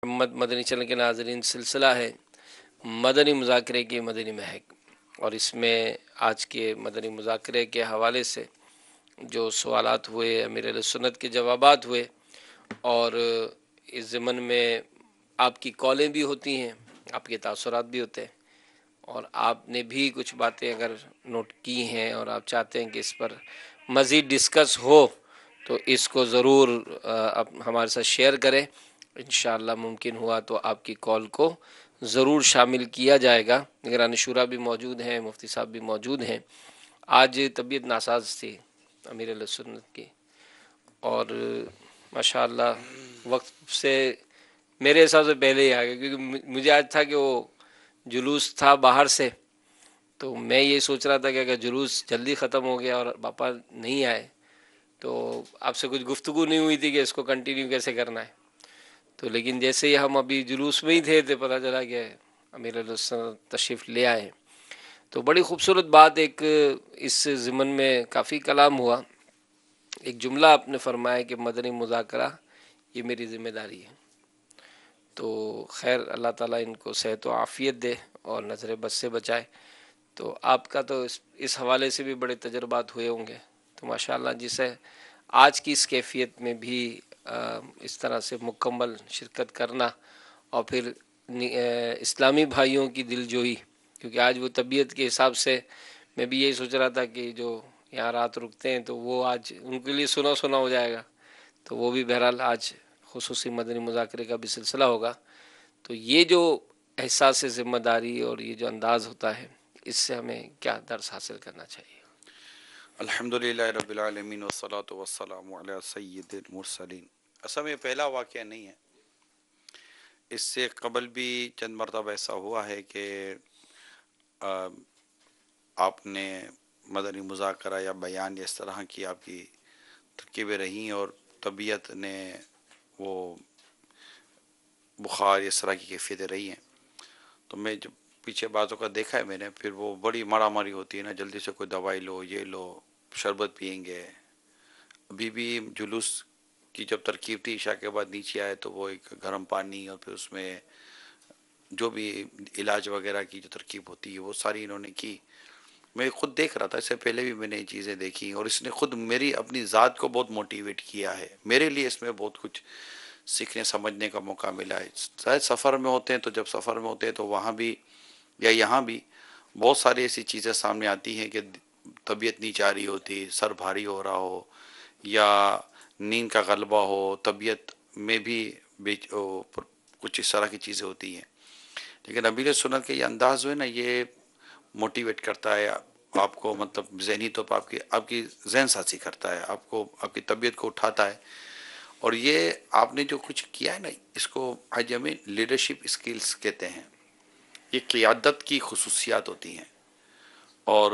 محمد مدنی channel کے ناظرین، سلسلہ ہے مدنی مذاکرے کی مدنی مہک، اور اس میں آج کے مدنی مذاکرے کے حوالے سے جو سوالات ہوئے، امیر علیہ سنت کے جوابات ہوئے، اور اس ضمن میں آپ کی کالیں بھی ہوتی ہیں، آپ کے تاثرات بھی ہوتے ہیں، اور آپ نے بھی کچھ باتیں اگر نوٹ کی ہیں اور آپ چاہتے ہیں کہ اس پر مزید ڈسکس ہو تو اس کو ضرور ہمارے ساتھ شیئر کریں۔ انشاءاللہ ممکن ہوا تو آپ کی کال کو ضرور شامل کیا جائے گا۔ نگران شورا بھی موجود ہیں، مفتی صاحب بھی موجود ہیں۔ آج طبیعت ناساز تھی امیر علیہ سنت کی، اور ماشاءاللہ وقت سے میرے حساب سے پہلے ہی آ گیا، کیونکہ مجھے آج تھا کہ وہ جلوس تھا باہر سے، تو میں یہ سوچ رہا تھا کہ اگر جلوس جلدی ختم ہو گیا اور باپا نہیں آئے تو آپ سے کچھ گفتگو نہیں ہوئی تھی کہ اس کو کنٹینیو کیسے کرنا ہے۔ تو لیکن جیسے ہی ہم ابھی جلوس میں ہی تھے تو پتہ چلا کہ امیر علیہ السلام تشریف لے آئے۔ تو بڑی خوبصورت بات ایک اس ضمن میں کافی کلام ہوا۔ ایک جملہ آپ نے فرمایا کہ مدنی مذاکرہ یہ میری ذمہ داری ہے۔ تو خیر، اللہ تعالیٰ ان کو صحت و عافیت دے اور نظر بد سے بچائے۔ تو آپ کا تو اس حوالے سے بھی بڑے تجربات ہوئے ہوں گے، تو ماشاءاللہ جسے آج کی اس کیفیت میں بھی اس طرح سے مکمل شرکت کرنا، اور پھر اسلامی بھائیوں کی دل جوئی، کیونکہ آج وہ طبیعت کے حساب سے میں بھی یہی سوچ رہا تھا کہ جو یہاں رات رکتے ہیں تو وہ آج ان کے لیے سنا سنا ہو جائے گا، تو وہ بھی بہرحال آج خصوصی مدنی مذاکرے کا بھی سلسلہ ہوگا۔ تو یہ جو احساس ذمہ داری اور یہ جو انداز ہوتا ہے، اس سے ہمیں کیا درس حاصل کرنا چاہیے؟ الحمدللہ رب العالمین والصلاة والسلام علی سید المرسلین۔ اصل میں پہلا واقعہ نہیں ہے، اس سے قبل بھی چند مرتبہ ایسا ہوا ہے کہ آپ نے مدنی مذاکرہ یا بیان یا اس طرح کی آپ کی ترکیبیں رہیں اور طبیعت نے وہ بخار اس طرح کی کیفیتیں رہی ہیں، تو میں جب پیچھے باتوں کا دیکھا ہے میں نے، پھر وہ بڑی مارا ماری ہوتی ہے نا، جلدی سے کوئی دوائی لو، یہ لو، شربت پئیں گے۔ ابھی بھی جلوس کی جب ترکیب تھی عشاء کے بعد نیچے آئے تو وہ ایک گرم پانی اور پھر اس میں جو بھی علاج وغیرہ کی جو ترکیب ہوتی ہے وہ ساری انہوں نے کی۔ میں خود دیکھ رہا تھا، اس سے پہلے بھی میں نے یہ چیزیں دیکھی، اور اس نے خود میری اپنی ذات کو بہت موٹیویٹ کیا ہے۔ میرے لیے اس میں بہت کچھ سیکھنے سمجھنے کا موقع ملا ہے۔ شاید سفر میں ہوتے ہیں تو جب سفر میں ہوتے ہیں تو وہاں بھی یا یہاں بھی بہت ساری ایسی چیزیں سامنے آتی ہیں کہ طبیعت نہیں چاہ رہی ہوتی، سر بھاری ہو رہا ہو یا نیند کا غلبہ ہو، طبیعت میں بھی کچھ اس طرح کی چیزیں ہوتی ہیں، لیکن امیر سنت کے یہ انداز جو ہے نا، یہ موٹیویٹ کرتا ہے آپ کو، مطلب ذہنی طور پر آپ کی ذہن سازی کرتا ہے، آپ کو آپ کی طبیعت کو اٹھاتا ہے۔ اور یہ آپ نے جو کچھ کیا ہے نا، اس کو آج ہمیں لیڈرشپ اسکلز کہتے ہیں۔ یہ قیادت کی خصوصیات ہوتی ہیں، اور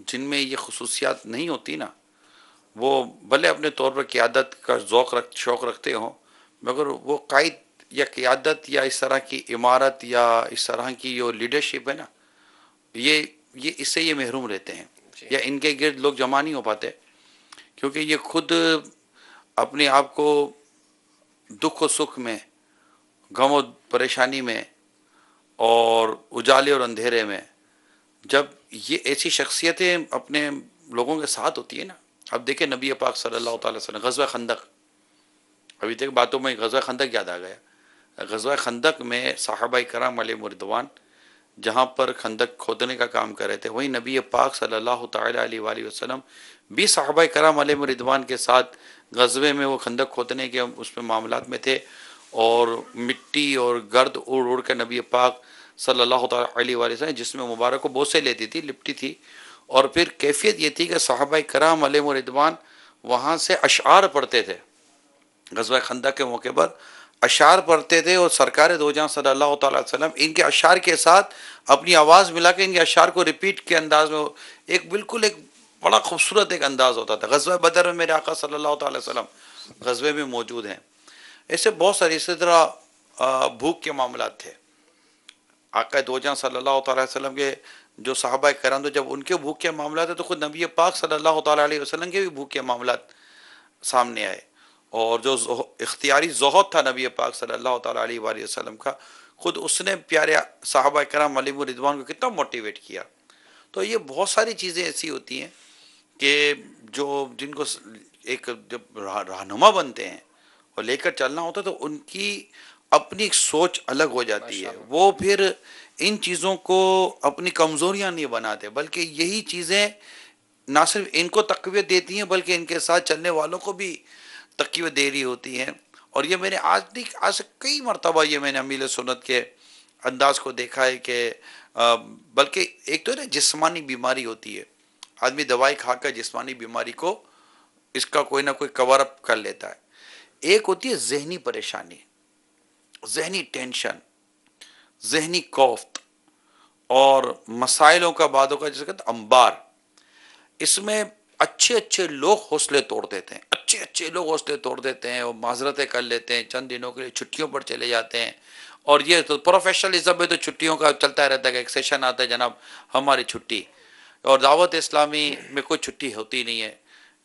جن میں یہ خصوصیات نہیں ہوتی نا، وہ بھلے اپنے طور پر قیادت کا شوق رکھتے ہوں، مگر وہ قائد یا قیادت یا اس طرح کی عمارت یا اس طرح کی جو لیڈرشپ ہے نا، یہ اس سے یہ محروم رہتے ہیں، جی یا ان کے گرد لوگ جمع نہیں ہو پاتے، کیونکہ یہ خود اپنے آپ کو دکھ و سکھ میں، غم و پریشانی میں، اور اجالے اور اندھیرے میں، جب یہ ایسی شخصیتیں اپنے لوگوں کے ساتھ ہوتی ہے نا، اب دیکھیں نبی پاک صلی اللہ تعالی وسلم، غزوہ خندق، ابھی تک باتوں میں غزوہ خندق یاد آ گیا۔ غزوہ خندق میں صحابہ کرام علیہ مردوان جہاں پر خندق کھودنے کا کام کر رہے تھے، وہیں نبی پاک صلی اللہ تعالی علیہ وآلہ وسلم بھی صحابہ کرام علیہ مردوان کے ساتھ غزوے میں وہ خندق کھودنے کے اس میں معاملات میں تھے، اور مٹی اور گرد اڑ اڑ کر نبی پاک صلی اللہ تعالی علیہ وآلہ وسلم جس میں مبارک کو بوسے لیتی تھی، لپٹی تھی، اور پھر کیفیت یہ تھی کہ صحابہ کرام علیہ مردوان وہاں سے اشعار پڑھتے تھے، غزوہ خندق کے موقع پر اشعار پڑھتے تھے، اور سرکار دو جہاں صلی اللہ تعالی علیہ وسلم ان کے اشعار کے ساتھ اپنی آواز ملا کے ان کے اشعار کو ریپیٹ کے انداز میں ایک بالکل ایک بڑا خوبصورت ایک انداز ہوتا تھا۔ غزوہ بدر میں میرے آقا صلی اللہ تعالی وسلم غزوے میں موجود ہیں۔ ایسے بہت سارے اسی طرح بھوک کے معاملات تھے، آقا دو جہاں صلی اللہ تعالی وسلم کے جو صحابہ کرام تھے، جب ان کے بھوک کے معاملات ہیں تو خود نبی پاک صلی اللہ تعالی علیہ وسلم کے بھی بھوک کے معاملات سامنے آئے، اور جو اختیاری زہد تھا نبی پاک صلی اللہ تعالیٰ علیہ وآلہ وسلم کا، خود اس نے پیارے صحابہ کرام علیہم رضوان کو کتنا موٹیویٹ کیا. تو یہ بہت ساری چیزیں ایسی ہوتی ہیں کہ جو جن کو ایک جب رہنما بنتے ہیں اور لے کر چلنا ہوتا ہے تو ان کی اپنی ایک سوچ الگ ہو جاتی ہے. وہ پھر ان چیزوں کو اپنی کمزوریاں نہیں بناتے، بلکہ یہی چیزیں نہ صرف ان کو تقویت دیتی ہیں بلکہ ان کے ساتھ چلنے والوں کو بھی تقویت دے رہی ہوتی ہیں. اور یہ میں نے آج سے کئی مرتبہ یہ میں نے امیل سنت کے انداز کو دیکھا ہے کہ بلکہ ایک تو ہے نا جسمانی بیماری ہوتی ہے، آدمی دوائی کھا کر جسمانی بیماری کو اس کا کوئی نہ کوئی کور اپ کر لیتا ہے. ایک ہوتی ہے ذہنی پریشانی، ذہنی ٹینشن، ذہنی کوفت اور مسائلوں کا بعدوں کا جسے کہتے ہیں انبار. اس میں اچھے اچھے لوگ حوصلے توڑ دیتے ہیں، اچھے لوگ حوصلے توڑ دیتے ہیں، وہ معذرتیں کر لیتے ہیں، چند دنوں کے لیے چھٹیوں پر چلے جاتے ہیں. اور یہ تو پروفیشنلزم میں تو چھٹیوں کا چلتا رہتا ہے کہ ایک سیشن آتا ہے جناب ہماری چھٹی. اور دعوت اسلامی میں کوئی چھٹی ہوتی نہیں ہے.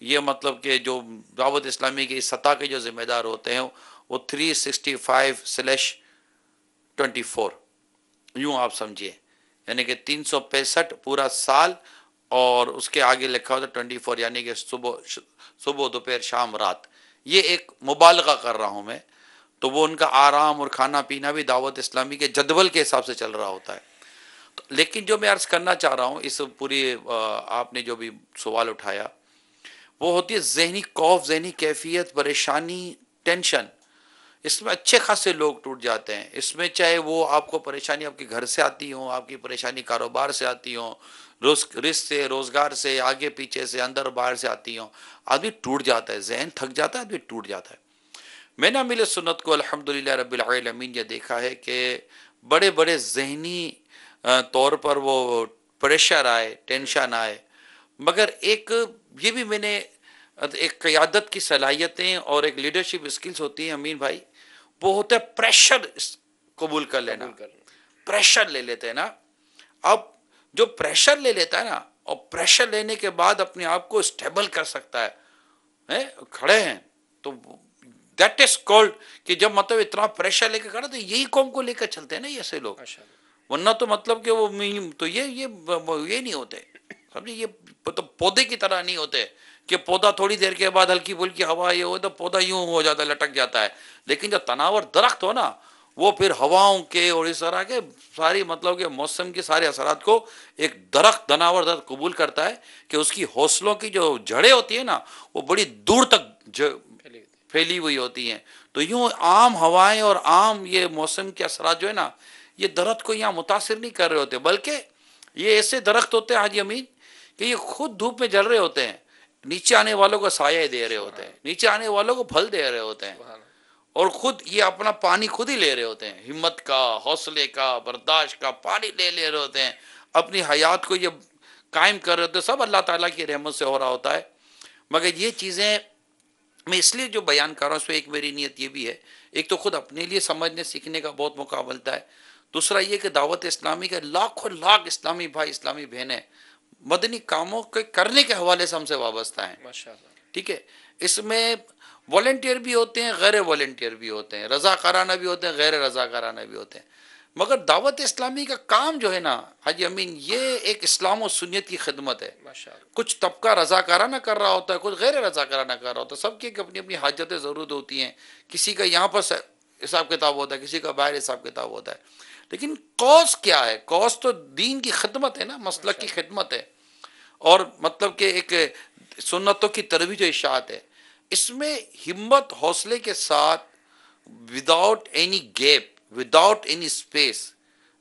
یہ مطلب کہ جو دعوت اسلامی کی سطح کے جو ذمہ دار ہوتے ہیں وہ 365/24 یوں آپ سمجھیے، یعنی کہ 365 پورا سال اور اس کے آگے لکھا ہوتا 24، یعنی کہ صبح دوپہر شام رات. یہ ایک مبالغہ کر رہا ہوں میں. تو وہ ان کا آرام اور کھانا پینا بھی دعوت اسلامی کے جدول کے حساب سے چل رہا ہوتا ہے. لیکن جو میں عرض کرنا چاہ رہا ہوں اس پوری آپ نے جو بھی سوال اٹھایا وہ ہوتی ہے ذہنی خوف، ذہنی کیفیت، پریشانی، ٹینشن. اس میں اچھے خاصے لوگ ٹوٹ جاتے ہیں. اس میں چاہے وہ آپ کو پریشانی آپ کے گھر سے آتی ہوں، آپ کی پریشانی کاروبار سے آتی ہوں، رزق سے، روزگار سے، آگے پیچھے سے، اندر باہر سے آتی ہوں، آدمی ٹوٹ جاتا ہے، ذہن تھک جاتا ہے، آدمی ٹوٹ جاتا ہے. میں نے امیل سنت کو الحمدللہ رب العالمین یہ دیکھا ہے کہ بڑے بڑے ذہنی طور پر وہ پریشر آئے، ٹینشن آئے، مگر ایک یہ بھی میں نے ایک قیادت کی صلاحیتیں اور ایک لیڈرشپ اسکلز ہوتی ہیں امین بھائی، وہ ہوتا ہے پریشر قبول کر لینا. پریشر لے لیتے ہیں نا. اب جو پریشر لے لیتا ہے نا اور پریشر لینے کے بعد اپنے آپ کو اسٹیبل کر سکتا ہے، کھڑے ہیں تو دیٹ از کالڈ کہ جب مطلب اتنا پریشر لے کے کھڑا تو یہی قوم کو لے کر چلتے ہیں نا یہ ایسے لوگ. ورنہ تو مطلب کہ وہ تو یہ نہیں ہوتے، سمجھے، یہ تو پودے کی طرح نہیں ہوتے کہ پودا تھوڑی دیر کے بعد ہلکی پھلکی ہوا یہ ہو تو پودا یوں ہو جاتا ہے، لٹک جاتا ہے. لیکن جو تناور درخت ہو نا وہ پھر ہواؤں کے اور اس طرح کے ساری مطلب کہ موسم کے سارے اثرات کو ایک درخت تناور درخت قبول کرتا ہے کہ اس کی حوصلوں کی جو جڑیں ہوتی ہیں نا وہ بڑی دور تک پھیلی ہوئی ہوتی ہیں. تو یوں عام ہوائیں اور عام یہ موسم کے اثرات جو ہے نا یہ درخت کو یہاں متاثر نہیں کر رہے ہوتے، بلکہ یہ ایسے درخت ہوتے ہیں حاجی امین کہ یہ خود دھوپ میں جل رہے ہوتے ہیں، نیچے آنے والوں کو سایہ دے رہے ہوتے ہیں، نیچے آنے والوں کو پھل دے رہے ہوتے ہیں، اور خود یہ اپنا پانی خود ہی لے رہے ہوتے ہیں، ہمت کا، حوصلے کا، برداشت کا پانی لے رہے ہوتے ہیں، اپنی حیات کو یہ قائم کر رہے ہوتے ہیں. سب اللہ تعالیٰ کی رحمت سے ہو رہا ہوتا ہے. مگر یہ چیزیں میں اس لیے جو بیان کر رہا ہوں اس میں ایک میری نیت یہ بھی ہے، ایک تو خود اپنے لیے سمجھنے سیکھنے کا بہت موقع ملتا ہے، دوسرا یہ کہ دعوت اسلامی کا لاکھوں لاکھ اسلامی بھائی اسلامی بہنیں مدنی کاموں کے کرنے کے حوالے سے ہم سے وابستہ ہیں. ٹھیک ہے، اس میں والنٹیئر بھی ہوتے ہیں، غیر والنٹیئر بھی ہوتے ہیں، رضاکارانہ بھی ہوتے ہیں، غیر رضاکارانہ بھی ہوتے ہیں. مگر دعوت اسلامی کا کام جو ہے نا حاجی امین یہ ایک اسلام و سنت کی خدمت ہے. کچھ طبقہ رضاکارانہ کر رہا ہوتا ہے، کچھ غیر رضاکارانہ کر رہا ہوتا ہے، سب کی اپنی اپنی حاجتیں ضرورت ہوتی ہیں. کسی کا یہاں پر حساب کتاب ہوتا ہے، کسی کا باہر حساب کتاب ہوتا ہے. لیکن کوز کیا ہے؟ کوز تو دین کی خدمت ہے نا، مسلک کی خدمت ہے، اور مطلب کہ ایک سنتوں کی ترویج و اشاعت ہے. اس میں ہمت حوصلے کے ساتھ without any gap, without any space,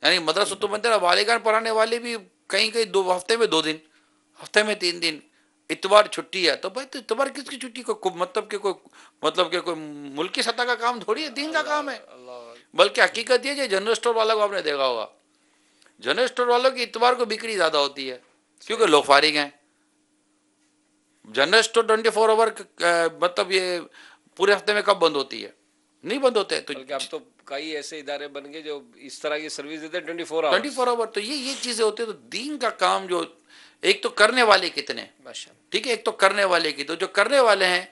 یعنی مدرسہ تو بنتے والدین پڑھانے والے بھی کہیں کہیں ہفتے میں 2 دن، ہفتے میں 3 دن، اتوار چھٹی ہے تو بھائی تو اتوار کس کی چھٹی؟ مطلب کہ کوئی ملکی سطح کا کام تھوڑی ہے، دین کا کام ہے. بلکہ حقیقت یہ جنرل اسٹور والا کو آپ نے دیکھا ہوگا، جنرل اسٹور والوں کی اتوار کو بکری زیادہ ہوتی ہے کیونکہ لوگ فارغ ہیں. جنرل اسٹور 24 اوور مطلب یہ پورے ہفتے میں کب بند ہوتی ہے؟ نہیں بند ہوتے. تو اب تو کئی ایسے ادارے بن گئے جو اس طرح کی سروس دیتے ہیں 24 اوور. تو یہ چیزیں ہوتی ہیں. تو دین کا کام جو ایک تو کرنے والے کتنے، ٹھیک ہے، ایک تو کرنے والے کی، تو جو کرنے والے ہیں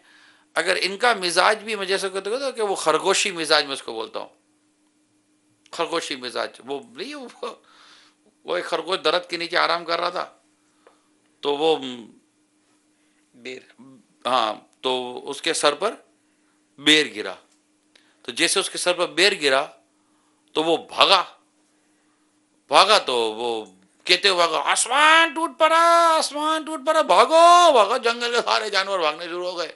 اگر ان کا مزاج بھی میں جیسے کہتے ہوں کہ وہ خرگوشی مزاج میں اس کو بولتا ہوں، خرگوشی مزاج، وہ نہیں وہ ایک خرگوش درخت کے نیچے آرام کر رہا تھا، تو وہ بیر ہاں تو اس کے سر پر بیر گرا، تو جیسے اس کے سر پر بیر گرا تو وہ بھاگا تو وہ کہتے ہوئے بھاگا، آسمان ٹوٹ پڑا، آسمان ٹوٹ پڑا، بھاگو بھاگو، جنگل کے سارے جانور بھاگنے شروع ہو گئے.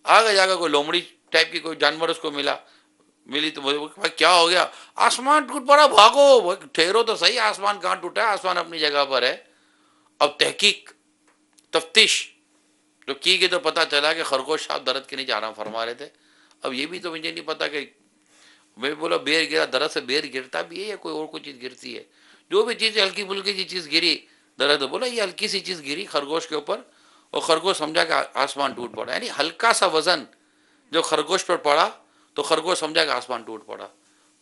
آگے جا کر کوئی لومڑی ٹائپ کی کوئی جانور اس کو ملی تو بھائی کیا ہو گیا، آسمان ٹوٹ پڑا، بھاگو. ٹھہرو تو صحیح، آسمان کہاں ٹوٹا ہے، آسمان اپنی جگہ پر ہے. اب تحقیق تفتیش جو کی گئی تو پتا چلا کہ خرگوش صاحب درخت کے نیچے آرام فرما رہے تھے. اب یہ بھی تو مجھے نہیں پتا کہ میں بولا بیر گرا، درخت سے بیر گرتا بھی ہے یا کوئی اور کوئی چیز گرتی ہے. جو بھی چیز ہلکی پھلکی سی چیز گری درخت، بولا یہ ہلکی سی چیز گری خرگوش کے اوپر اور خرگوش سمجھا کہ آسمان ٹوٹ پڑا. یعنی ہلکا سا وزن جو خرگوش پر پڑا تو خرگوش سمجھا کہ آسمان ٹوٹ پڑا.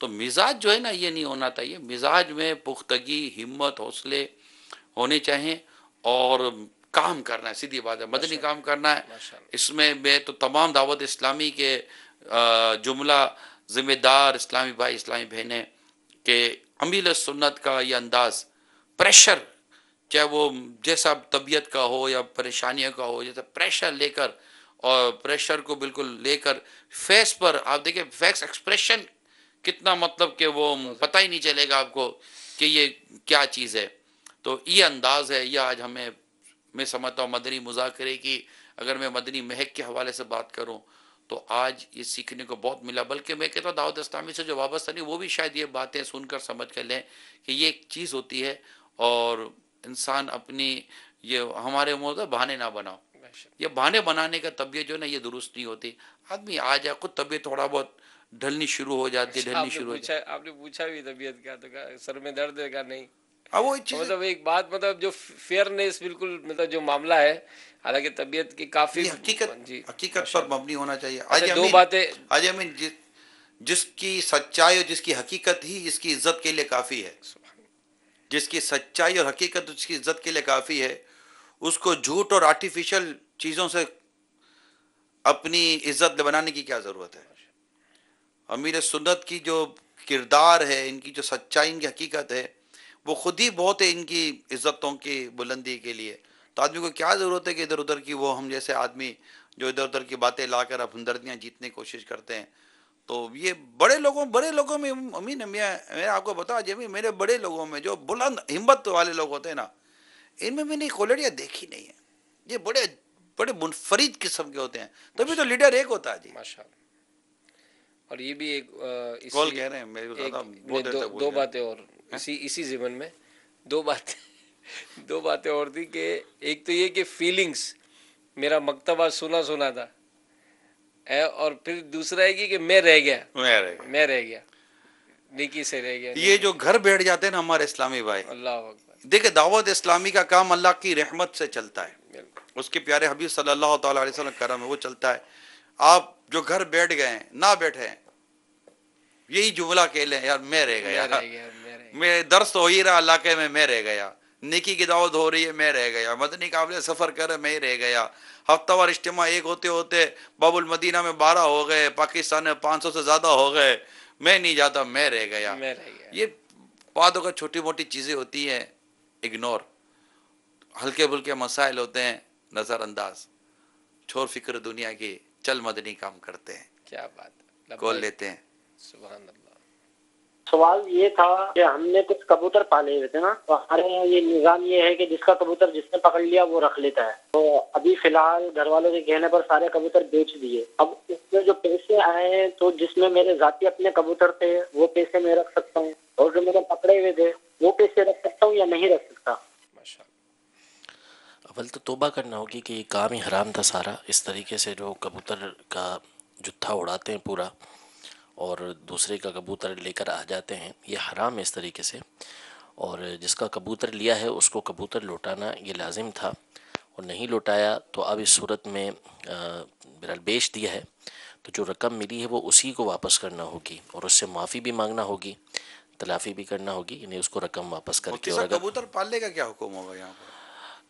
تو مزاج جو ہے نا یہ نہیں ہونا چاہیے. مزاج میں پختگی، ہمت، حوصلے ہونے چاہیے اور کام کرنا ہے. سیدھی بات ہے، مدنی کام کرنا ہے. اس میں تو تمام دعوت اسلامی کے جملہ ذمہ دار اسلامی بھائی اسلامی بہنیں کہ عمیل سنت کا یہ انداز، پریشر چاہے وہ جیسا طبیعت کا ہو یا پریشانیوں کا ہو، جیسا پریشر لے کر اور پریشر کو بالکل لے کر فیس پر آپ دیکھیں فیس ایکسپریشن کتنا مطلب کہ وہ پتہ ہی نہیں چلے گا آپ کو کہ یہ کیا چیز ہے. تو یہ انداز ہے. یہ آج ہمیں میں سمجھتا ہوں مدنی مذاکرے کی، اگر میں مدنی مہک کے حوالے سے بات کروں تو آج یہ سیکھنے کو بہت ملا. بلکہ میں کہتا ہوں دعوت اسلامی سے جو وابستہ نہیں وہ بھی شاید یہ باتیں سن کر سمجھ کر لیں کہ یہ ایک چیز ہوتی ہے اور انسان اپنی یہ ہمارے منہ بہانے نہ بناؤ. یہ بہانے بنانے کا طبیعت جو ہے نا یہ درست نہیں ہوتی. آدمی آ جائے خود طبیعت تھوڑا بہت ڈھلنی شروع ہو جاتی ہے، ڈھلنی شروع ہو جاتی ہے. آپ نے پوچھا بھی طبیعت کا تو کہا سر میں درد ہے، کا نہیں. اب وہ چیز مطلب ایک بات، مطلب جو فیئرنیس بالکل، مطلب جو معاملہ ہے حالانکہ طبیعت کی کافی یہ حقیقت جی حقیقت پر مبنی ہونا چاہیے. اچھا دو باتیں. آج امین جس کی سچائی اور جس کی حقیقت ہی اس کی عزت کے لیے کافی ہے، جس کی سچائی اور حقیقت اس کی عزت کے لیے کافی ہے، اس کو جھوٹ اور آرٹیفیشل چیزوں سے اپنی عزت بنانے کی کیا ضرورت ہے. امیر سنت کی جو کردار ہے، ان کی جو سچائی، ان کی حقیقت ہے، وہ خود ہی بہت ہے ان کی عزتوں کی بلندی کے لیے. تو آدمی کو کیا ضرورت ہے کہ ادھر ادھر کی وہ ہم جیسے آدمی جو ادھر ادھر کی باتیں لا کر اب ہمدردیاں جیتنے کی کوشش کرتے ہیں. تو یہ بڑے لوگوں میں امین میں آپ کو بتا جی، میرے بڑے لوگوں میں جو بلند ہمت والے لوگ ہوتے ہیں نا، ان میں نے کوالٹیاں دیکھی نہیں ہیں. یہ بڑے بڑے منفرد قسم کے ہوتے ہیں. تبھی تو لیڈر ایک ہوتا ہے جی. ماشاءاللہ. اور یہ بھی ایک کال کہہ رہے ہیں میرے کو زیادہ بہت دیر تک بول دو گئے. باتیں اور اسی ضمن میں دو باتیں اور تھی کہ ایک تو یہ کہ فیلنگز میرا مکتب آج سنا تھا، اور پھر دوسرا ہے کہ میں رہ گیا نیکی سے رہ گیا. یہ جو گھر بیٹھ جاتے ہیں نا ہمارے اسلامی بھائی، اللہ اکبر. دیکھیں دعوت اسلامی کا کام اللہ کی رحمت سے چلتا ہے، اس کے پیارے حبیب صلی اللہ تعالیٰ علیہ وسلم کرم ہے وہ چلتا ہے. آپ جو گھر بیٹھ گئے ہیں نہ بیٹھے ہیں، یہی جملہ کہہ لیں یار میں رہ گیا، میں درس ہو ہی رہا علاقے میں رہ گیا، نیکی کی دعوت ہو رہی ہے میں رہ گیا، مدنی قافلے سفر کر رہے میں رہ گیا، ہفتہ وار اجتماع ایک ہوتے باب المدینہ میں 12 ہو گئے، پاکستان میں 500 سے زیادہ ہو گئے، میں نہیں جاتا میں رہ گیا. یہ باتوں کا چھوٹی موٹی چیزیں ہوتی ہیں، اگنور. ہلکے پھلکے مسائل ہوتے ہیں نظر انداز. چھوڑ فکر دنیا کی، چل مدنی کام کرتے ہیں. کیا بات ہے. کال لیتے ہیں. سبحان اللہ. سوال یہ تھا کہ ہم نے کچھ کبوتر پالے ہوئے تھے نا، تو ہمارے یہاں یہ نظام یہ ہے کہ جس کا کبوتر جس نے پکڑ لیا وہ رکھ لیتا ہے. تو ابھی فی الحال گھر والوں کے کہنے پر سارے کبوتر بیچ دیے. اب اس میں جو پیسے آئے ہیں تو جس میں میرے ذاتی اپنے کبوتر تھے وہ پیسے میں رکھ سکتا ہوں، اور جو میں نے پکڑے ہوئے تھے وہ پیسے رکھ سکتا ہوں یا نہیں رکھ سکتا؟ اول تو توبہ کرنا ہوگی کہ یہ کام ہی حرام تھا سارا. اس طریقے سے جو کبوتر کا جتھا اڑاتے ہیں پورا اور دوسرے کا کبوتر لے کر آ جاتے ہیں، یہ حرام ہے اس طریقے سے. اور جس کا کبوتر لیا ہے اس کو کبوتر لوٹانا یہ لازم تھا، اور نہیں لوٹایا تو اب اس صورت میں بہرحال بیچ دیا ہے تو جو رقم ملی ہے وہ اسی کو واپس کرنا ہوگی، اور اس سے معافی بھی مانگنا ہوگی، تلافی بھی کرنا ہوگی، یعنی اس کو رقم واپس کر کے. اور اگر کبوتر پالنے کا کیا حکم ہوگا یہاں پر؟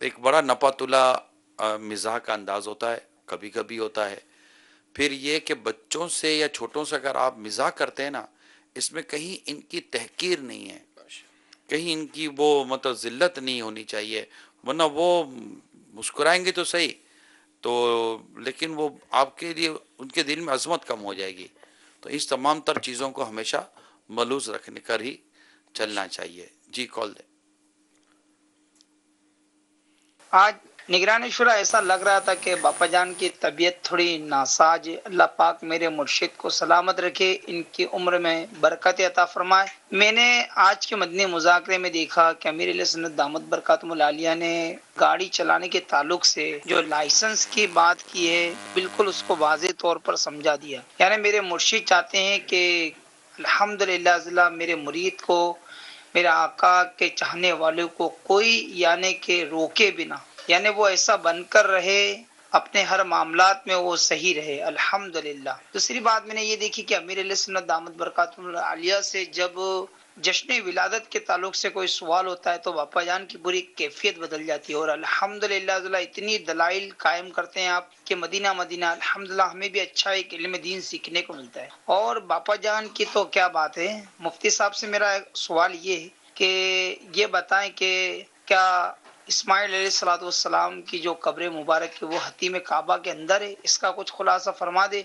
ایک بڑا نپاتلا مزاح کا انداز ہوتا ہے، کبھی کبھی ہوتا ہے. پھر یہ کہ بچوں سے یا چھوٹوں سے اگر آپ مزاح کرتے ہیں نا، اس میں کہیں ان کی تحقیر نہیں ہے، کہیں ان کی وہ مطلب ذلت نہیں ہونی چاہیے، ورنہ وہ مسکرائیں گے تو صحیح تو، لیکن وہ آپ کے لیے ان کے دل میں عظمت کم ہو جائے گی. تو اس تمام تر چیزوں کو ہمیشہ ملوث رکھنے کر ہی چلنا چاہیے. جی کال دیں. آج نگران شورا ایسا لگ رہا تھا کہ باپا جان کی طبیعت تھوڑی ناساج ہے. اللہ پاک میرے مرشد کو سلامت رکھے، ان کی عمر میں برکت عطا فرمائے. میں نے آج کے مدنی مذاکرے میں دیکھا کہ امیر علیہ سنت دامت برکاتہم العالیہ نے گاڑی چلانے کے تعلق سے جو لائسنس کی بات کی ہے بالکل اس کو واضح طور پر سمجھا دیا. یعنی میرے مرشد چاہتے ہیں کہ الحمدللہ میرے مرید کو، میرے آقا کے چاہنے والوں کو کوئی یعنی کہ روکے بنا، یعنی وہ ایسا بن کر رہے اپنے ہر معاملات میں وہ صحیح رہے. الحمدللہ. دوسری بات میں نے یہ دیکھی کہ امیر علیہ سنت دامت برکاتہم العالیہ سے جب جشن ولادت کے تعلق سے کوئی سوال ہوتا ہے تو باپا جان کی پوری کیفیت بدل جاتی ہے. اور الحمدللہ اتنی دلائل قائم کرتے ہیں آپ کہ مدینہ مدینہ الحمدللہ ہمیں بھی اچھا ایک علم دین سیکھنے کو ملتا ہے. اور باپا جان کی تو کیا بات ہے. مفتی صاحب سے میرا سوال یہ ہے کہ یہ بتائیں کہ کیا اسماعیل علیہ الصلوۃ والسلام کی جو قبر مبارک ہے وہ حتیم کعبہ کے اندر ہے؟ اس کا کچھ خلاصہ فرما دے.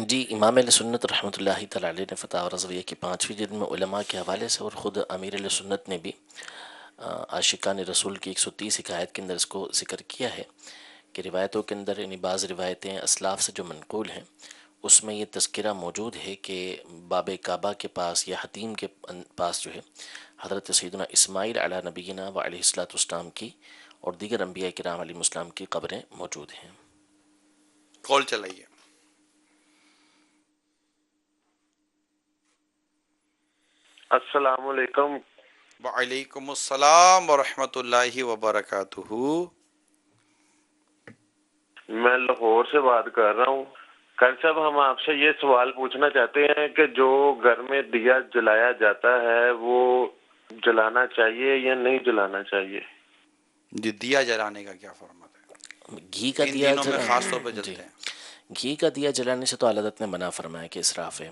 جی، امام علیہ سنت رحمۃ اللہ تعالی علیہ نے فتاوی رضویہ کی 5ویں جلد میں علماء کے حوالے سے اور خود امیر علیہ سنت نے بھی عاشقان رسول کی 130 حکایت کے اندر اس کو ذکر کیا ہے کہ روایتوں کے اندر یعنی بعض روایتیں اسلاف سے جو منقول ہیں اس میں یہ تذکرہ موجود ہے کہ باب کعبہ کے پاس یا حتیم کے پاس جو ہے حضرت سیدنا اسماعیل علیہ نبینا و علیہ الصلوۃ والسلام کی اور دیگر انبیاء کرام علیہ السلام کی قبریں موجود ہیں. کال چلائیے. السلام علیکم. وعلیکم السلام ورحمۃ اللہ وبرکاتہ. میں لاہور سے بات کر رہا ہوں. قاری صاحب ہم آپ سے یہ سوال پوچھنا چاہتے ہیں کہ جو گھر میں دیا جلایا جاتا ہے وہ جلانا چاہیے یا نہیں جلانا چاہیے؟ جی دیا جلانے کا کیا فرماتا ہے؟ گھی کا ان دیا دنوں میں خاص طور پہ جی، جلتے ہیں. گھی کا دیا جلانے سے تو اعلیٰ حضرت نے منع فرمایا کہ اسراف ہے.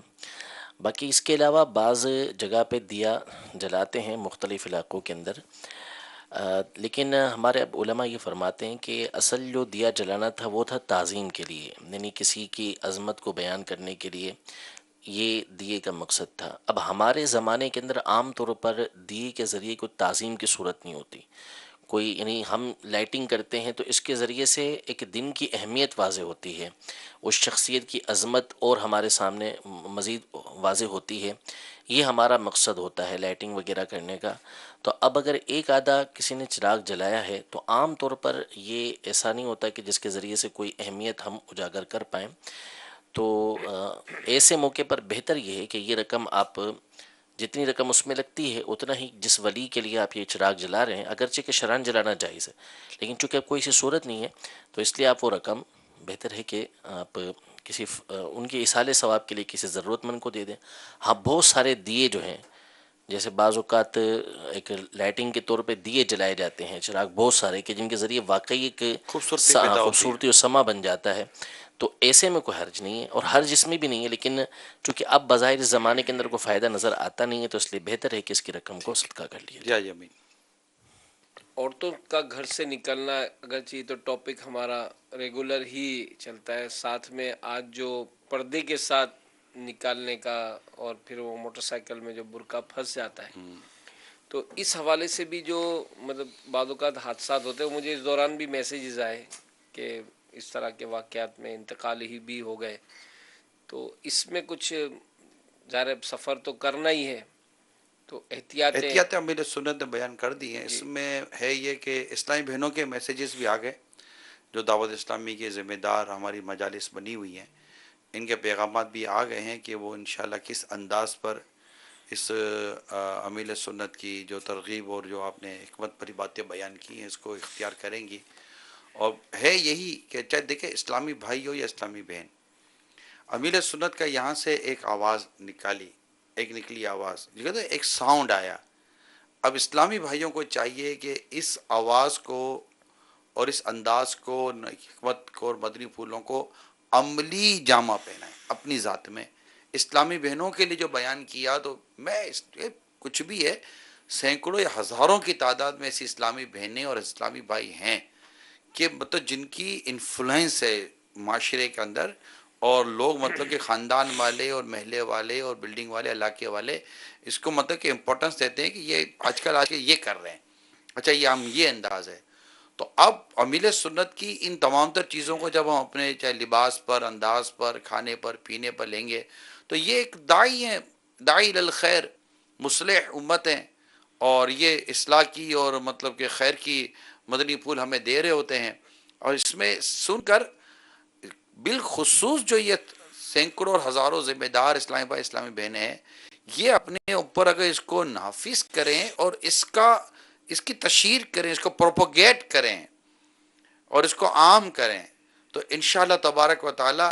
باقی اس کے علاوہ بعض جگہ پہ دیا جلاتے ہیں مختلف علاقوں کے اندر، لیکن ہمارے اب علماء یہ فرماتے ہیں کہ اصل جو دیا جلانا تھا وہ تھا تعظیم کے لیے، یعنی کسی کی عظمت کو بیان کرنے کے لیے یہ دیے کا مقصد تھا. اب ہمارے زمانے کے اندر عام طور پر دیے کے ذریعے کوئی تعظیم کی صورت نہیں ہوتی، کوئی یعنی ہم لائٹنگ کرتے ہیں تو اس کے ذریعے سے ایک دن کی اہمیت واضح ہوتی ہے، اس شخصیت کی عظمت اور ہمارے سامنے مزید واضح ہوتی ہے. یہ ہمارا مقصد ہوتا ہے لائٹنگ وغیرہ کرنے کا. تو اب اگر ایک آدھا کسی نے چراغ جلایا ہے تو عام طور پر یہ ایسا نہیں ہوتا کہ جس کے ذریعے سے کوئی اہمیت ہم اجاگر کر پائیں. تو ایسے موقع پر بہتر یہ ہے کہ یہ رقم آپ جتنی رقم اس میں لگتی ہے اتنا ہی جس ولی کے لیے آپ یہ چراغ جلا رہے ہیں، اگرچہ کہ شرعاً جلانا جائز ہے لیکن چونکہ اب کوئی ایسی صورت نہیں ہے تو اس لیے آپ وہ رقم بہتر ہے کہ آپ کسی ان کے ایصال ثواب کے لیے کسی ضرورت مند کو دے دیں. ہاں بہت سارے دیے جو ہیں جیسے بعض اوقات ایک لائٹنگ کے طور پہ دیے جلائے جاتے ہیں چراغ بہت سارے کہ جن کے ذریعے واقعی ایک خوبصورتی پیدا ہوتی ہے. خوبصورتی اور سما بن جاتا ہے، تو ایسے میں کوئی حرج نہیں ہے اور حرج اس میں بھی نہیں ہے، لیکن چونکہ اب بظاہر اس زمانے کے اندر کوئی فائدہ نظر آتا نہیں ہے تو اس لیے بہتر ہے کہ اس کی رقم کو صدقہ کر لیا جائے. جی امین. عورتوں کا گھر سے نکلنا اگرچہ تو ٹاپک ہمارا ریگولر ہی چلتا ہے، ساتھ میں آج جو پردے کے ساتھ نکالنے کا اور پھر وہ موٹر سائیکل میں جو برقع پھنس جاتا ہے، تو اس حوالے سے بھی جو مطلب بعض اوقات حادثات ہوتے ہیں. مجھے اس دوران بھی میسیجز آئے کہ اس طرح کے واقعات میں انتقال ہی بھی ہو گئے. تو اس میں کچھ ظاہر سفر تو کرنا ہی ہے تو احتیاط امیر سنت نے بیان کر دی ہیں. جی. اس میں ہے یہ کہ اسلامی بہنوں کے میسیجز بھی آ گئے جو دعوت اسلامی کے ذمہ دار ہماری مجالس بنی ہوئی ہیں، ان کے پیغامات بھی آ گئے ہیں کہ وہ انشاءاللہ کس انداز پر اس امیر سنت کی جو ترغیب اور جو آپ نے حکمت بھری باتیں بیان کی ہیں اس کو اختیار کریں گی. اور ہے یہی کہ چاہے دیکھیں اسلامی بھائی ہو یا اسلامی بہن، امیر سنت کا یہاں سے ایک آواز نکلی آواز، جو کہتے ہیں ایک ساؤنڈ آیا اب اسلامی بھائیوں کو چاہیے کہ اس آواز کو اور اس انداز کو، حکمت کو اور مدنی پھولوں کو عملی جامہ پہنائیں اپنی ذات میں. اسلامی بہنوں کے لیے جو بیان کیا، تو میں کچھ بھی ہے، سینکڑوں یا ہزاروں کی تعداد میں ایسی اسلامی بہنیں اور اسلامی بھائی ہیں کہ مطلب جن کی انفلوئنس ہے معاشرے کے اندر، اور لوگ مطلب کہ خاندان والے اور محلے والے اور بلڈنگ والے، علاقے والے اس کو مطلب کہ امپورٹنس دیتے ہیں کہ یہ آج کل یہ کر رہے ہیں، اچھا یہ ہم یہ انداز ہے. تو اب امیل سنت کی ان تمام تر چیزوں کو جب ہم اپنے چاہے لباس پر، انداز پر، کھانے پر، پینے پر لیں گے، تو یہ ایک داعی ہیں، داعی للخیر، مصلح امت ہیں، اور یہ اصلاح کی اور مطلب کہ خیر کی مدنی پھول ہمیں دے رہے ہوتے ہیں. اور اس میں سن کر بالخصوص جو یہ سینکڑوں اور ہزاروں ذمہ دار اسلامی بھائی، اسلامی بہنیں ہیں، یہ اپنے اوپر اگر اس کو نافذ کریں اور اس کی تشہیر کریں، اس کو پروپوگیٹ کریں اور اس کو عام کریں، تو انشاءاللہ تبارک و تعالی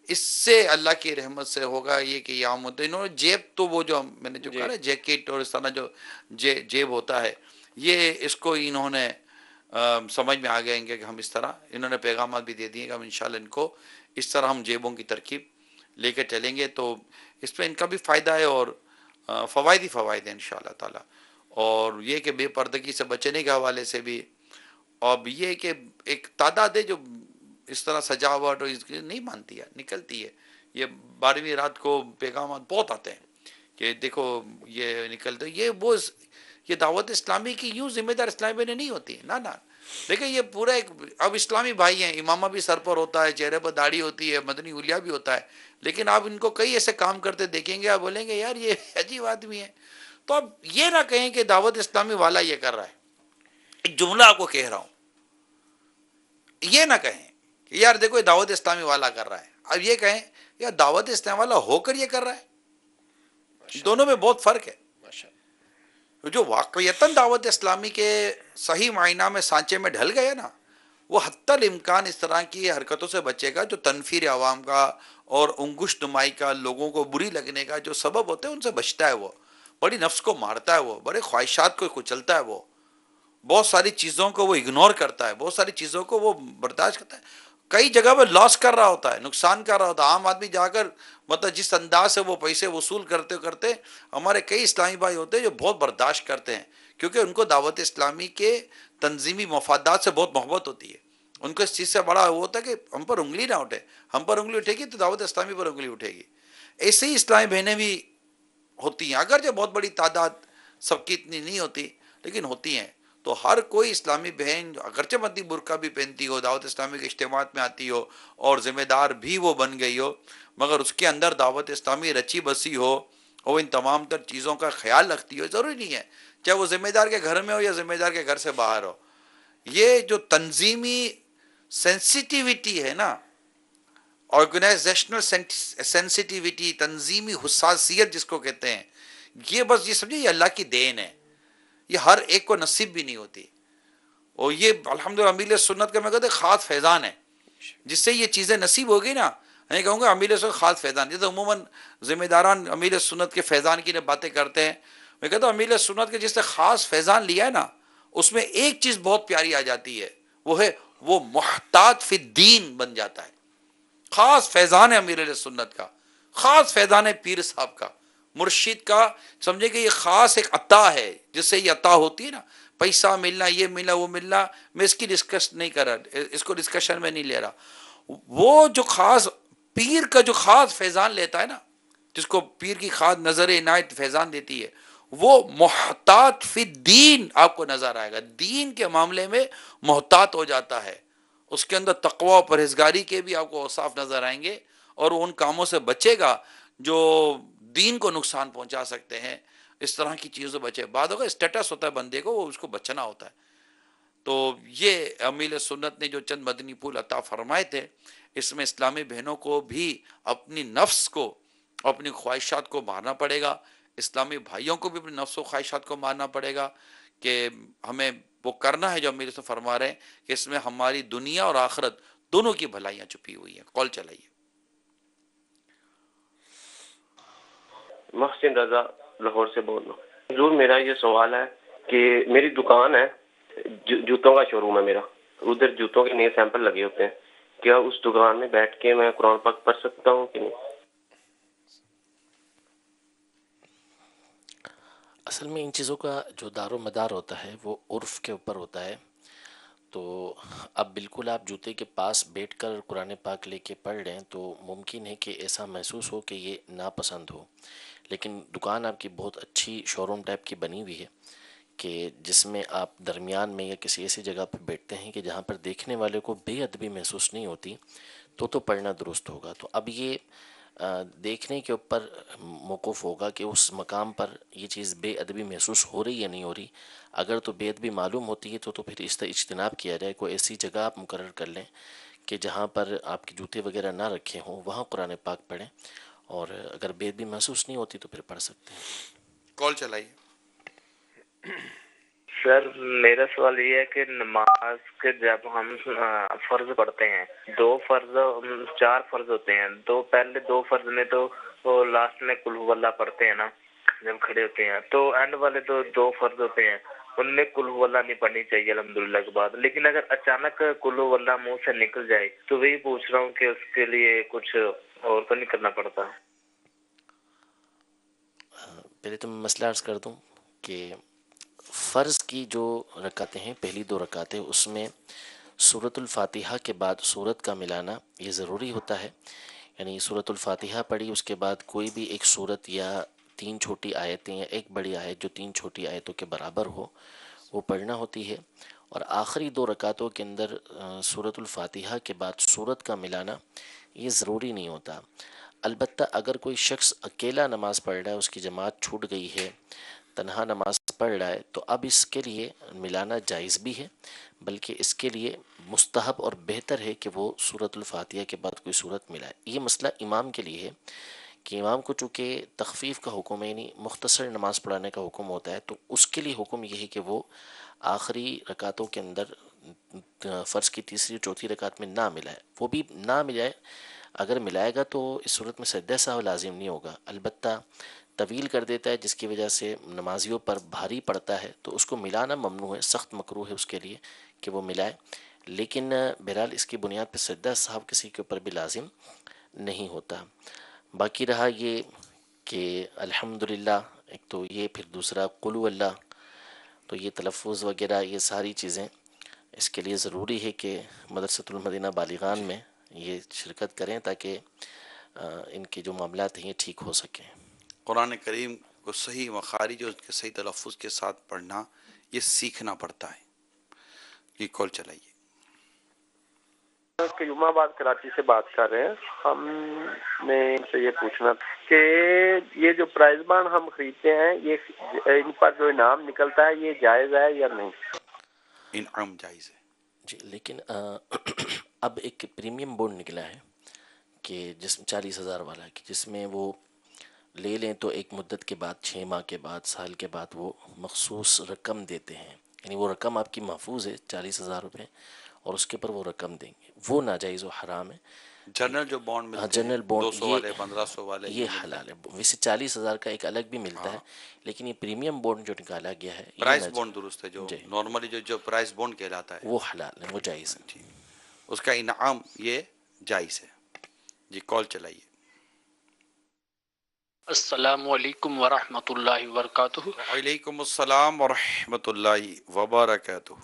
اس سے اللہ کی رحمت سے ہوگا یہ کہ یہ عام ہوتا ہے. انہوں نے جیب، تو وہ جو میں نے جو کہا نا جیکٹ اور اس طرح جو جیب ہوتا ہے، یہ اس کو انہوں نے سمجھ میں آ گئے ہیں کہ ہم اس طرح، انہوں نے پیغامات بھی دے دیے کہ ہم انشاءاللہ ان کو اس طرح ہم جیبوں کی ترکیب لے کے چلیں گے، تو اس پہ ان کا بھی فائدہ ہے اور فوائد ہی فوائد ہیں انشاءاللہ تعالی. اور یہ کہ بے پردگی سے بچنے کے حوالے سے بھی، اور یہ کہ ایک تعداد ہے جو اس طرح سجاوٹ اور اس کی نہیں مانتی ہے، نکلتی ہے. یہ 12ویں رات کو پیغامات بہت آتے ہیں کہ دیکھو یہ نکلتے، یہ دعوت اسلامی کی یوں ذمہ دار اسلامی بہنیں نہیں ہوتی ہیں، نہ. دیکھیں یہ پورا ایک، اب اسلامی بھائی ہیں، امامہ بھی سر پر ہوتا ہے، چہرے پر داڑھی ہوتی ہے، مدنی حلیہ بھی ہوتا ہے، لیکن آپ ان کو کئی ایسے کام کرتے دیکھیں گے، آپ بولیں گے یار یہ عجیب آدمی ہے. تو اب یہ نہ کہیں کہ دعوت اسلامی والا یہ کر رہا ہے. ایک جملہ آپ کو کہہ رہا ہوں، یہ نہ کہیں کہ یار دیکھو یہ دعوت اسلامی والا کر رہا ہے، اب یہ کہیں یار دعوت اسلامی والا ہو کر یہ کر رہا ہے. دونوں میں بہت فرق ہے. جو واقعیتاً دعوت اسلامی کے صحیح معنی میں سانچے میں ڈھل گئے نا، وہ حتی الامکان اس طرح کی حرکتوں سے بچے گا جو تنفیر عوام کا اور انگش نمائی کا، لوگوں کو بری لگنے کا جو سبب ہوتے ہیں ان سے بچتا ہے. وہ بڑی نفس کو مارتا ہے، وہ بڑے خواہشات کو کچلتا ہے، وہ بہت ساری چیزوں کو وہ اگنور کرتا ہے، بہت ساری چیزوں کو وہ برداشت کرتا ہے. کئی جگہ پہ لاس کر رہا ہوتا ہے، نقصان کر رہا ہوتا ہے. عام آدمی جا کر مطلب جس انداز سے وہ پیسے وصول کرتے کرتے، ہمارے کئی اسلامی بھائی ہوتے ہیں جو بہت برداشت کرتے ہیں، کیونکہ ان کو دعوت اسلامی کے تنظیمی مفادات سے بہت محبت ہوتی ہے. ان کو اس چیز سے بڑا وہ ہوتا ہے کہ ہم پر انگلی نہ اٹھے، ہم پر انگلی اٹھے گی تو دعوت اسلامی پر انگلی اٹھے گی. ایسے ہی اسلامی بہنیں بھی ہوتی ہیں، اگرچہ بہت بڑی تعداد، سب کی اتنی نہیں ہوتی لیکن ہوتی ہیں. تو ہر کوئی اسلامی بہن اگرچہ مدنی برقع بھی پہنتی ہو، دعوت اسلامی کے اجتماعات میں آتی ہو اور ذمہ دار بھی وہ بن گئی ہو، مگر اس کے اندر دعوت اسلامی رچی بسی ہو اور ان تمام تر چیزوں کا خیال رکھتی ہو. ضروری نہیں ہے چاہے وہ ذمہ دار کے گھر میں ہو یا ذمہ دار کے گھر سے باہر ہو. یہ جو تنظیمی سینسیٹیوٹی ہے نا، آرگنائزیشنل سینسیٹیوٹی، تنظیمی حساسیت جس کو کہتے ہیں، یہ بس یہ سمجھے یہ اللہ کی دین ہے، یہ ہر ایک کو نصیب بھی نہیں ہوتی. اور یہ الحمدللہ امیل سنت کا میں کہتا خاص فیضان ہے، جس سے یہ چیزیں نصیب ہو گئی نا. میں کہوں گا امیل سنت خاص فیضان. جیسے عموماً ذمہ داران امیل سنت کے فیضان کی باتیں کرتے ہیں، میں کہتا ہوں امیل سنت کے جس نے خاص فیضان لیا ہے نا، اس میں ایک چیز بہت پیاری آ جاتی ہے، وہ ہے وہ محتاط فی الدین بن جاتا ہے. خاص فیضان ہے امیر علیہ سنت کا، خاص فیضان ہے پیر صاحب کا، مرشد کا. سمجھے کہ یہ خاص ایک عطا ہے، جس سے یہ عطا ہوتی ہے نا، پیسہ ملنا، یہ ملنا، وہ ملنا. میں اس کی ڈسکس نہیں کر رہا، اس کو ڈسکشن میں نہیں لے رہا. وہ جو خاص پیر کا جو خاص فیضان لیتا ہے نا، جس کو پیر کی خاص نظر عنایت فیضان دیتی ہے، وہ محتاط فی الدین آپ کو نظر آئے گا. دین کے معاملے میں محتاط ہو جاتا ہے، اس کے اندر تقوی و پرہیزگاری کے بھی آپ کو اوصاف نظر آئیں گے، اور وہ ان کاموں سے بچے گا جو دین کو نقصان پہنچا سکتے ہیں. اس طرح کی چیزوں سے بچے. بعد کا اسٹیٹس ہوتا ہے بندے کو، وہ اس کو بچنا ہوتا ہے. تو یہ امیل سنت نے جو چند مدنی پھول عطا فرمائے تھے، اس میں اسلامی بہنوں کو بھی اپنی نفس کو، اپنی خواہشات کو مارنا پڑے گا. اسلامی بھائیوں کو بھی اپنی نفس و خواہشات کو مارنا پڑے گا کہ ہمیں وہ کرنا ہے جو امیر سے فرما رہے ہیں کہ اس میں ہماری دنیا اور آخرت دونوں کی بھلائیاں چھپی ہوئی ہیں. کال چلائیے. محسن رضا لاہور سے بول رہا ہوں. حضور میرا یہ سوال ہے کہ میری دکان ہے, جوتوں کا شو روم ہے میرا, ادھر جوتوں کے نئے سیمپل لگے ہوتے ہیں, کیا اس دکان میں بیٹھ کے میں قرآن پاک پڑھ سکتا ہوں کہ نہیں؟ اصل میں ان چیزوں کا جو دار و مدار ہوتا ہے وہ عرف کے اوپر ہوتا ہے. تو اب بالکل آپ جوتے کے پاس بیٹھ کر قرآن پاک لے کے پڑھ لیں تو ممکن ہے کہ ایسا محسوس ہو کہ یہ ناپسند ہو, لیکن دکان آپ کی بہت اچھی شو روم ٹائپ کی بنی ہوئی ہے کہ جس میں آپ درمیان میں یا کسی ایسی جگہ پہ بیٹھتے ہیں کہ جہاں پر دیکھنے والے کو بے ادبی محسوس نہیں ہوتی, تو پڑھنا درست ہوگا. تو اب یہ دیکھنے کے اوپر موقف ہوگا کہ اس مقام پر یہ چیز بے ادبی محسوس ہو رہی یا نہیں ہو رہی. اگر تو بے ادبی معلوم ہوتی ہے تو پھر اس طرح اجتناب کیا جائے, کوئی ایسی جگہ آپ مقرر کر لیں کہ جہاں پر آپ کے جوتے وغیرہ نہ رکھے ہوں, وہاں قرآن پاک پڑھیں, اور اگر بے ادبی محسوس نہیں ہوتی تو پھر پڑھ سکتے ہیں. کال چلائیے. سر میرا سوال یہ ہے کہ نماز کے جب ہم فرض پڑھتے ہیں, 4 فرض ہوتے ہیں, پہلے 2 فرض میں تو وہ لاسٹ میں قل هو اللہ پڑھتے ہیں نا جب کھڑے ہوتے ہیں, تو اینڈ والے تو 2 فرض ہوتے ہیں ان میں قل هو اللہ نہیں پڑھنی چاہیے الحمدللہ کے بعد. لیکن اگر اچانک قل هو اللہ منہ سے نکل جائے تو وہی پوچھ رہا ہوں کہ اس کے لیے کچھ اور تو نہیں کرنا پڑتا؟ پہلے تو میں مسئلہ عرض کر دوں کہ فرض کی جو رکعتیں ہیں, پہلی 2 رکعتیں, اس میں سورۃ الفاتحہ کے بعد سورت کا ملانا یہ ضروری ہوتا ہے. یعنی سورۃ الفاتحہ پڑھی, اس کے بعد کوئی بھی ایک سورت یا 3 چھوٹی آیتیں یا ایک بڑی آیت جو 3 چھوٹی آیتوں کے برابر ہو وہ پڑھنا ہوتی ہے. اور آخری 2 رکعتوں کے اندر سورۃ الفاتحہ کے بعد سورت کا ملانا یہ ضروری نہیں ہوتا. البتہ اگر کوئی شخص اکیلا نماز پڑھ رہا ہے, اس کی جماعت چھوٹ گئی ہے, تنہا نماز پڑھ رہا ہے, تو اب اس کے لیے ملانا جائز بھی ہے, بلکہ اس کے لیے مستحب اور بہتر ہے کہ وہ سورۃ الفاتحہ کے بعد کوئی سورت ملائے. یہ مسئلہ امام کے لیے ہے کہ امام کو چونکہ تخفیف کا حکم ہے, یعنی مختصر نماز پڑھانے کا حکم ہوتا ہے, تو اس کے لیے حکم یہ ہے کہ وہ آخری رکعتوں کے اندر فرض کی تیسری چوتھی رکعت میں نہ ملائے. وہ بھی نہ ملائے, اگر ملائے گا تو اس صورت میں سجدہ سہو لازم نہیں ہوگا, البتہ طویل کر دیتا ہے جس کی وجہ سے نمازیوں پر بھاری پڑتا ہے, تو اس کو ملانا ممنوع ہے, سخت مکروہ ہے اس کے لیے کہ وہ ملائے. لیکن بہرحال اس کی بنیاد پہ سجدہ سہو کسی کے اوپر بھی لازم نہیں ہوتا. باقی رہا یہ کہ الحمدللہ ایک تو یہ, پھر دوسرا قل هو اللہ, تو یہ تلفظ وغیرہ یہ ساری چیزیں اس کے لیے ضروری ہے کہ مدرسۃ المدینہ بالغان میں یہ شرکت کریں تاکہ ان کے جو معاملات ہیں یہ ٹھیک ہو سکیں. قرآن کریم کو صحیح مخارج اور کے صحیح تلفظ کے ساتھ پڑھنا یہ سیکھنا پڑتا ہے. یہ کال چلائیے. قیوم آباد کراچی سے بات کر رہے ہیں. ہم نے ان سے یہ پوچھنا کہ یہ جو پرائز بانڈ ہم خریدتے ہیں, یہ ان پر جو انعام نکلتا ہے یہ جائز ہے یا نہیں؟ انعام جائز ہے جی, لیکن اب ایک پریمیم بونڈ نکلا ہے کہ جس میں 40,000 والا ہے, کہ جس میں وہ لے لیں تو ایک مدت کے بعد 6 ماہ کے بعد سال کے بعد وہ مخصوص رقم دیتے ہیں. یعنی وہ رقم آپ کی محفوظ ہے 40,000 روپے, اور اس کے پر وہ رقم دیں گے. وہ ناجائز و حرام ہے. جنرل جو بانڈ ملتے ہیں جنرل بانڈ 200 والے 1500 والے یہ حلال ہے. ویسے 40,000 کا ایک الگ بھی ملتا ہے, لیکن یہ پریمیم بانڈ جو نکالا گیا ہے پرائز بانڈ درست ہے, جو نارملی جو پرائز بانڈ کہلاتا ہے وہ حلال ہے, وہ جائز ہے. اس کا انعام یہ جائز ہے. جی کال چلائیے. السلام علیکم ورحمۃ اللہ وبرکاتہ. وعلیکم السلام ورحمۃ اللہ وبرکاتہ.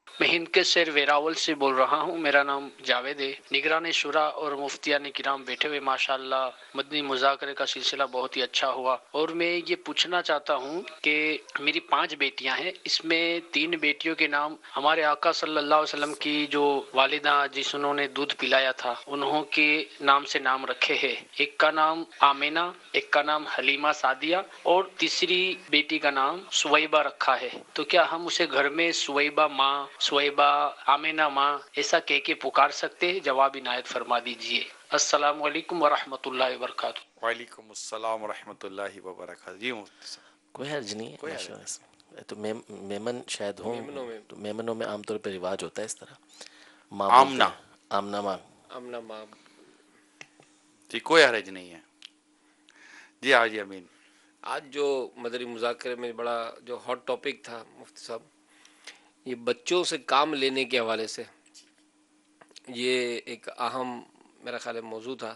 میں ہند کے شہر ویراول سے بول رہا ہوں. میرا نام جاوید ہے. نگران شورا اور مفتیان کرام بیٹھے ہوئے ماشاءاللہ مدنی مذاکرے کا سلسلہ بہت ہی اچھا ہوا. اور میں یہ پوچھنا چاہتا ہوں کہ میری 5 بیٹیاں ہیں, اس میں 3 بیٹیوں کے نام ہمارے آقا صلی اللہ علیہ وسلم کی جو والدہ جنہوں نے دودھ پلایا تھا انہوں کے نام سے نام رکھے ہیں. ایک کا نام آمینہ, ایک کا نام حلیمہ سعدیہ, اور تیسری بیٹی کا نام سویبہ رکھا ہے. تو کیا ہم اسے گھر میں سویبہ ماں, سویبہ, آمینہ ماں ایسا کہہ کے پکار سکتے ہیں؟ جواب عنایت فرما دیجئے. السلام علیکم ورحمۃ اللہ وبرکاتہ. وعلیکم السلام ورحمۃ اللہ وبرکاتہ. جی مفتی صاحب کوئی حرج نہیں ہے. تو میمن شاید ہوں, تو میمنوں میں عام طور پہ رواج ہوتا ہے اس طرح. ماں بولتے ہیں, آمنہ ماں, آمنہ ماں. جی کوئی حرج نہیں ہے. جی حاجی امین آج جو مدنی مذاکرے میں بڑا جو ہاٹ ٹاپک تھا مفتی صاحب، یہ بچوں سے کام لینے کے حوالے سے یہ ایک اہم میرا خیال ہے موضوع تھا.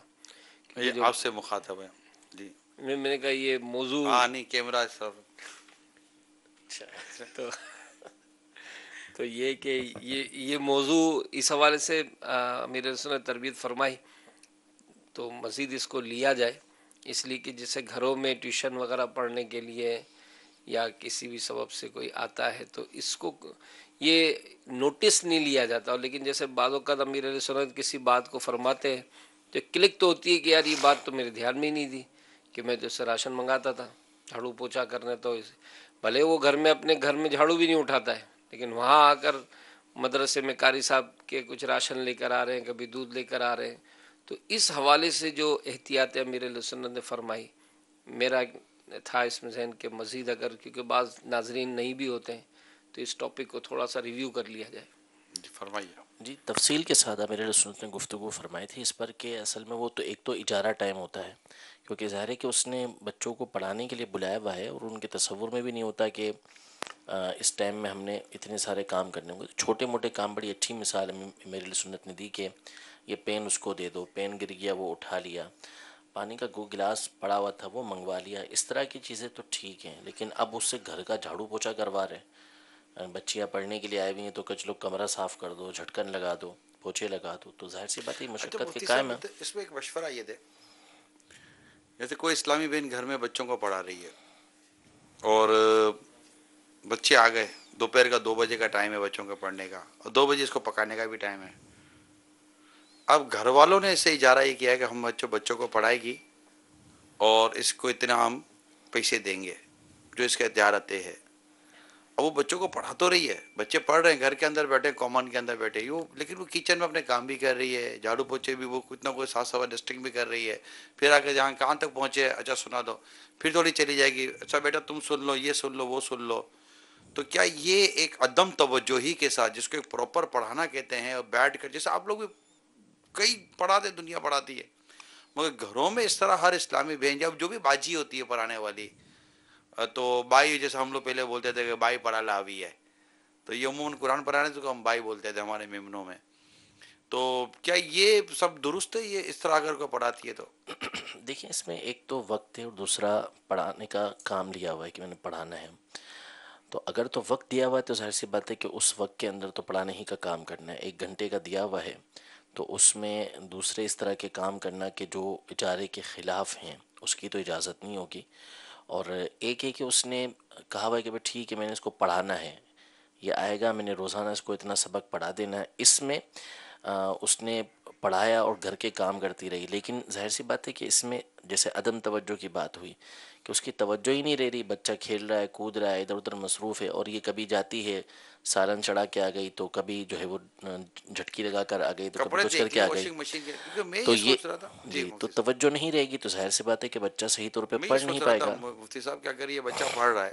یہ آپ سے مخاطب ہے جی. میں نے کہا یہ موضوع نہیں کیمرہ سر. تو یہ کہ یہ موضوع اس حوالے سے امیر رسول نے تربیت فرمائی تو مزید اس کو لیا جائے، اس لیے کہ جیسے گھروں میں ٹیوشن وغیرہ پڑھنے کے لیے یا کسی بھی سبب سے کوئی آتا ہے تو اس کو یہ نوٹس نہیں لیا جاتا، لیکن جیسے بعض اوقات امیر علیہ سنت کسی بات کو فرماتے ہیں تو کلک تو ہوتی ہے کہ یار یہ بات تو میرے دھیان میں ہی نہیں تھی کہ میں جیسے راشن منگاتا تھا جھاڑو پوچھا کرنے، تو بھلے وہ گھر میں اپنے گھر میں جھاڑو بھی نہیں اٹھاتا ہے لیکن وہاں آ کر مدرسے میں قاری صاحب کے کچھ راشن لے کر آ رہے ہیں، کبھی دودھ لے کر آ رہے ہیں. تو اس حوالے سے جو احتیاط امیر علیہ سنت نے فرمائی، میرا تھا اس میں ذہن کہ مزید اگر کیونکہ بعض ناظرین نہیں بھی ہوتے ہیں تو اس ٹاپک کو تھوڑا سا ریویو کر لیا جائے. جی فرمائیے. جی تفصیل کے ساتھ میرے رسول نے گفتگو فرمائی تھی اس پر کہ اصل میں وہ تو ایک تو اجارہ ٹائم ہوتا ہے، کیونکہ ظاہر ہے کہ اس نے بچوں کو پڑھانے کے لیے بلایا ہوا ہے اور ان کے تصور میں بھی نہیں ہوتا کہ اس ٹائم میں ہم نے اتنے سارے کام کرنے ہوں گے. چھوٹے موٹے کام، بڑی اچھی مثال میرے سنت نے دی کہ یہ پین اس کو دے دو، پین گر گیا وہ اٹھا لیا، پانی کا گلاس پڑا ہوا تھا وہ منگوا لیا. اس طرح کی چیزیں تو ٹھیک ہیں، لیکن اب اس سے گھر کا جھاڑو پوچھا کروا رہے ہیں. بچیاں پڑھنے کے لیے آئے ہوئی ہیں تو کچھ لوگ کمرہ صاف کر دو، جھٹکن لگا دو، پوچھے لگا دو، تو ظاہر سی بات ہے مشقت کے قائم ہے. اس میں ایک مشورہ یہ دے، جیسے کوئی اسلامی بہن گھر میں بچوں کو پڑھا رہی ہے اور بچے آ گئے، دوپہر کا 2 بجے کا ٹائم ہے بچوں کا پڑھنے کا اور 2 بجے اس کو پکانے کا بھی ٹائم ہے. اب گھر والوں نے اس سے اجارہ یہ کیا ہے کہ ہم بچوں کو پڑھائے گی اور اس کو اتنا ہم پیسے دیں گے جو اس کا اختیار طے ہے. اب وہ بچوں کو پڑھا تو رہی ہے، بچے پڑھ رہے ہیں گھر کے اندر بیٹھے، کامن کے اندر بیٹھے، لیکن وہ کچن میں اپنے کام بھی کر رہی ہے، جھاڑو پوچھے بھی وہ کچھ نہ کوئی صاف صفائی ڈسٹنگ بھی کر رہی ہے. پھر آ کے جہاں کہاں تک پہنچے، اچھا سنا دو، پھر تھوڑی چلی جائے گی، اچھا بیٹا تم سن لو، یہ سن لو، وہ سن لو. تو کیا یہ ایک عدم توجہی کے ساتھ، جس کو ایک پراپر پڑھانا کہتے ہیں، اور بیٹھ کر جیسے آپ لوگ بھی کئی پڑھاتے، دنیا پڑھاتی ہے، مگر گھروں میں اس طرح ہر اسلامی بہن جب جو بھی باجی ہوتی ہے پڑھانے والی، تو بائی جیسے ہم لوگ پہلے بولتے تھے کہ بائی پڑھا لاوی ہے، تو یہ عموماً قرآن پڑھانے سے ہم بائی بولتے تھے ہمارے ممنوں میں. تو کیا یہ سب درست ہے؟ یہ اس طرح اگر کوئی پڑھاتی ہے تو دیکھیں اس میں ایک تو وقت ہے اور دوسرا پڑھانے کا کام لیا ہوا ہے کہ میں نے پڑھانا ہے. تو اگر تو وقت دیا ہوا ہے تو ظاہر سی بات ہے کہ اس وقت کے اندر تو پڑھانے ہی کا کام کرنا ہے. 1 گھنٹے کا دیا ہوا ہے تو اس میں دوسرے اس طرح کے کام کرنا کہ جو اجارے کے خلاف ہیں اس کی تو اجازت نہیں ہوگی. اور ایک ہے کہ اس نے کہا ہوا ہے کہ بھائی ٹھیک ہے میں نے اس کو پڑھانا ہے، یہ آئے گا، میں نے روزانہ اس کو اتنا سبق پڑھا دینا ہے. اس میں اس نے پڑھایا اور گھر کے کام کرتی رہی، لیکن ظاہر سی بات ہے کہ اس میں جیسے عدم توجہ کی بات ہوئی کہ اس کی توجہ ہی نہیں رہ رہی، بچہ کھیل رہا ہے، کود رہا ہے، ادھر ادھر مصروف ہے، اور یہ کبھی جاتی ہے سالن چڑھا کے آ گئی، تو کبھی جو ہے وہ جھٹکی لگا کر آ گئی، تو کبھی کپڑے کچھ کر دیکھ کے لیے آ گئی. واشنگ مشین کے، کیونکہ میں تو یہ یہ سوچ رہا تھا جی تو مفتی صاحب، توجہ نہیں رہے گی تو ظاہر سی بات ہے کہ بچہ صحیح طور پہ میں یہ پڑھ سوچ نہیں رہا پائے تھا گا. مفتی صاحب کہ اگر یہ بچہ پڑھ رہا ہے،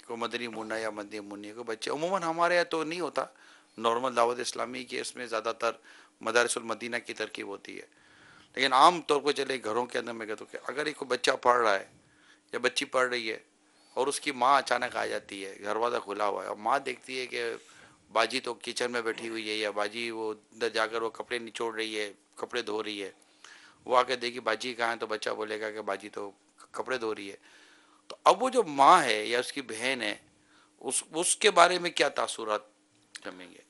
کوئی مدنی منہ یا مدنی منی کو بچے عموماً ہمارے یہاں تو نہیں ہوتا، نارمل دعوت اسلامی کی اس میں زیادہ تر مدارس المدینہ کی ترکیب ہوتی ہے، لیکن عام طور پہ چلے گھروں کے اندر میں کہتا ہوں کہ اگر ایک بچہ پڑھ رہا ہے یا بچی پڑھ رہی ہے اور اس کی ماں اچانک آ جاتی ہے، دروازہ کھلا ہوا ہے اور ماں دیکھتی ہے کہ باجی تو کچن میں بیٹھی ہوئی ہے یا باجی وہ اندر جا کر وہ کپڑے نچوڑ رہی ہے، کپڑے دھو رہی ہے، وہ آ کے دیکھی باجی کہاں ہے تو بچہ بولے گا کہ باجی تو کپڑے دھو رہی ہے. تو اب وہ جو ماں ہے یا اس کی بہن ہے، اس کے بارے میں کیا تاثرات جمیں گے؟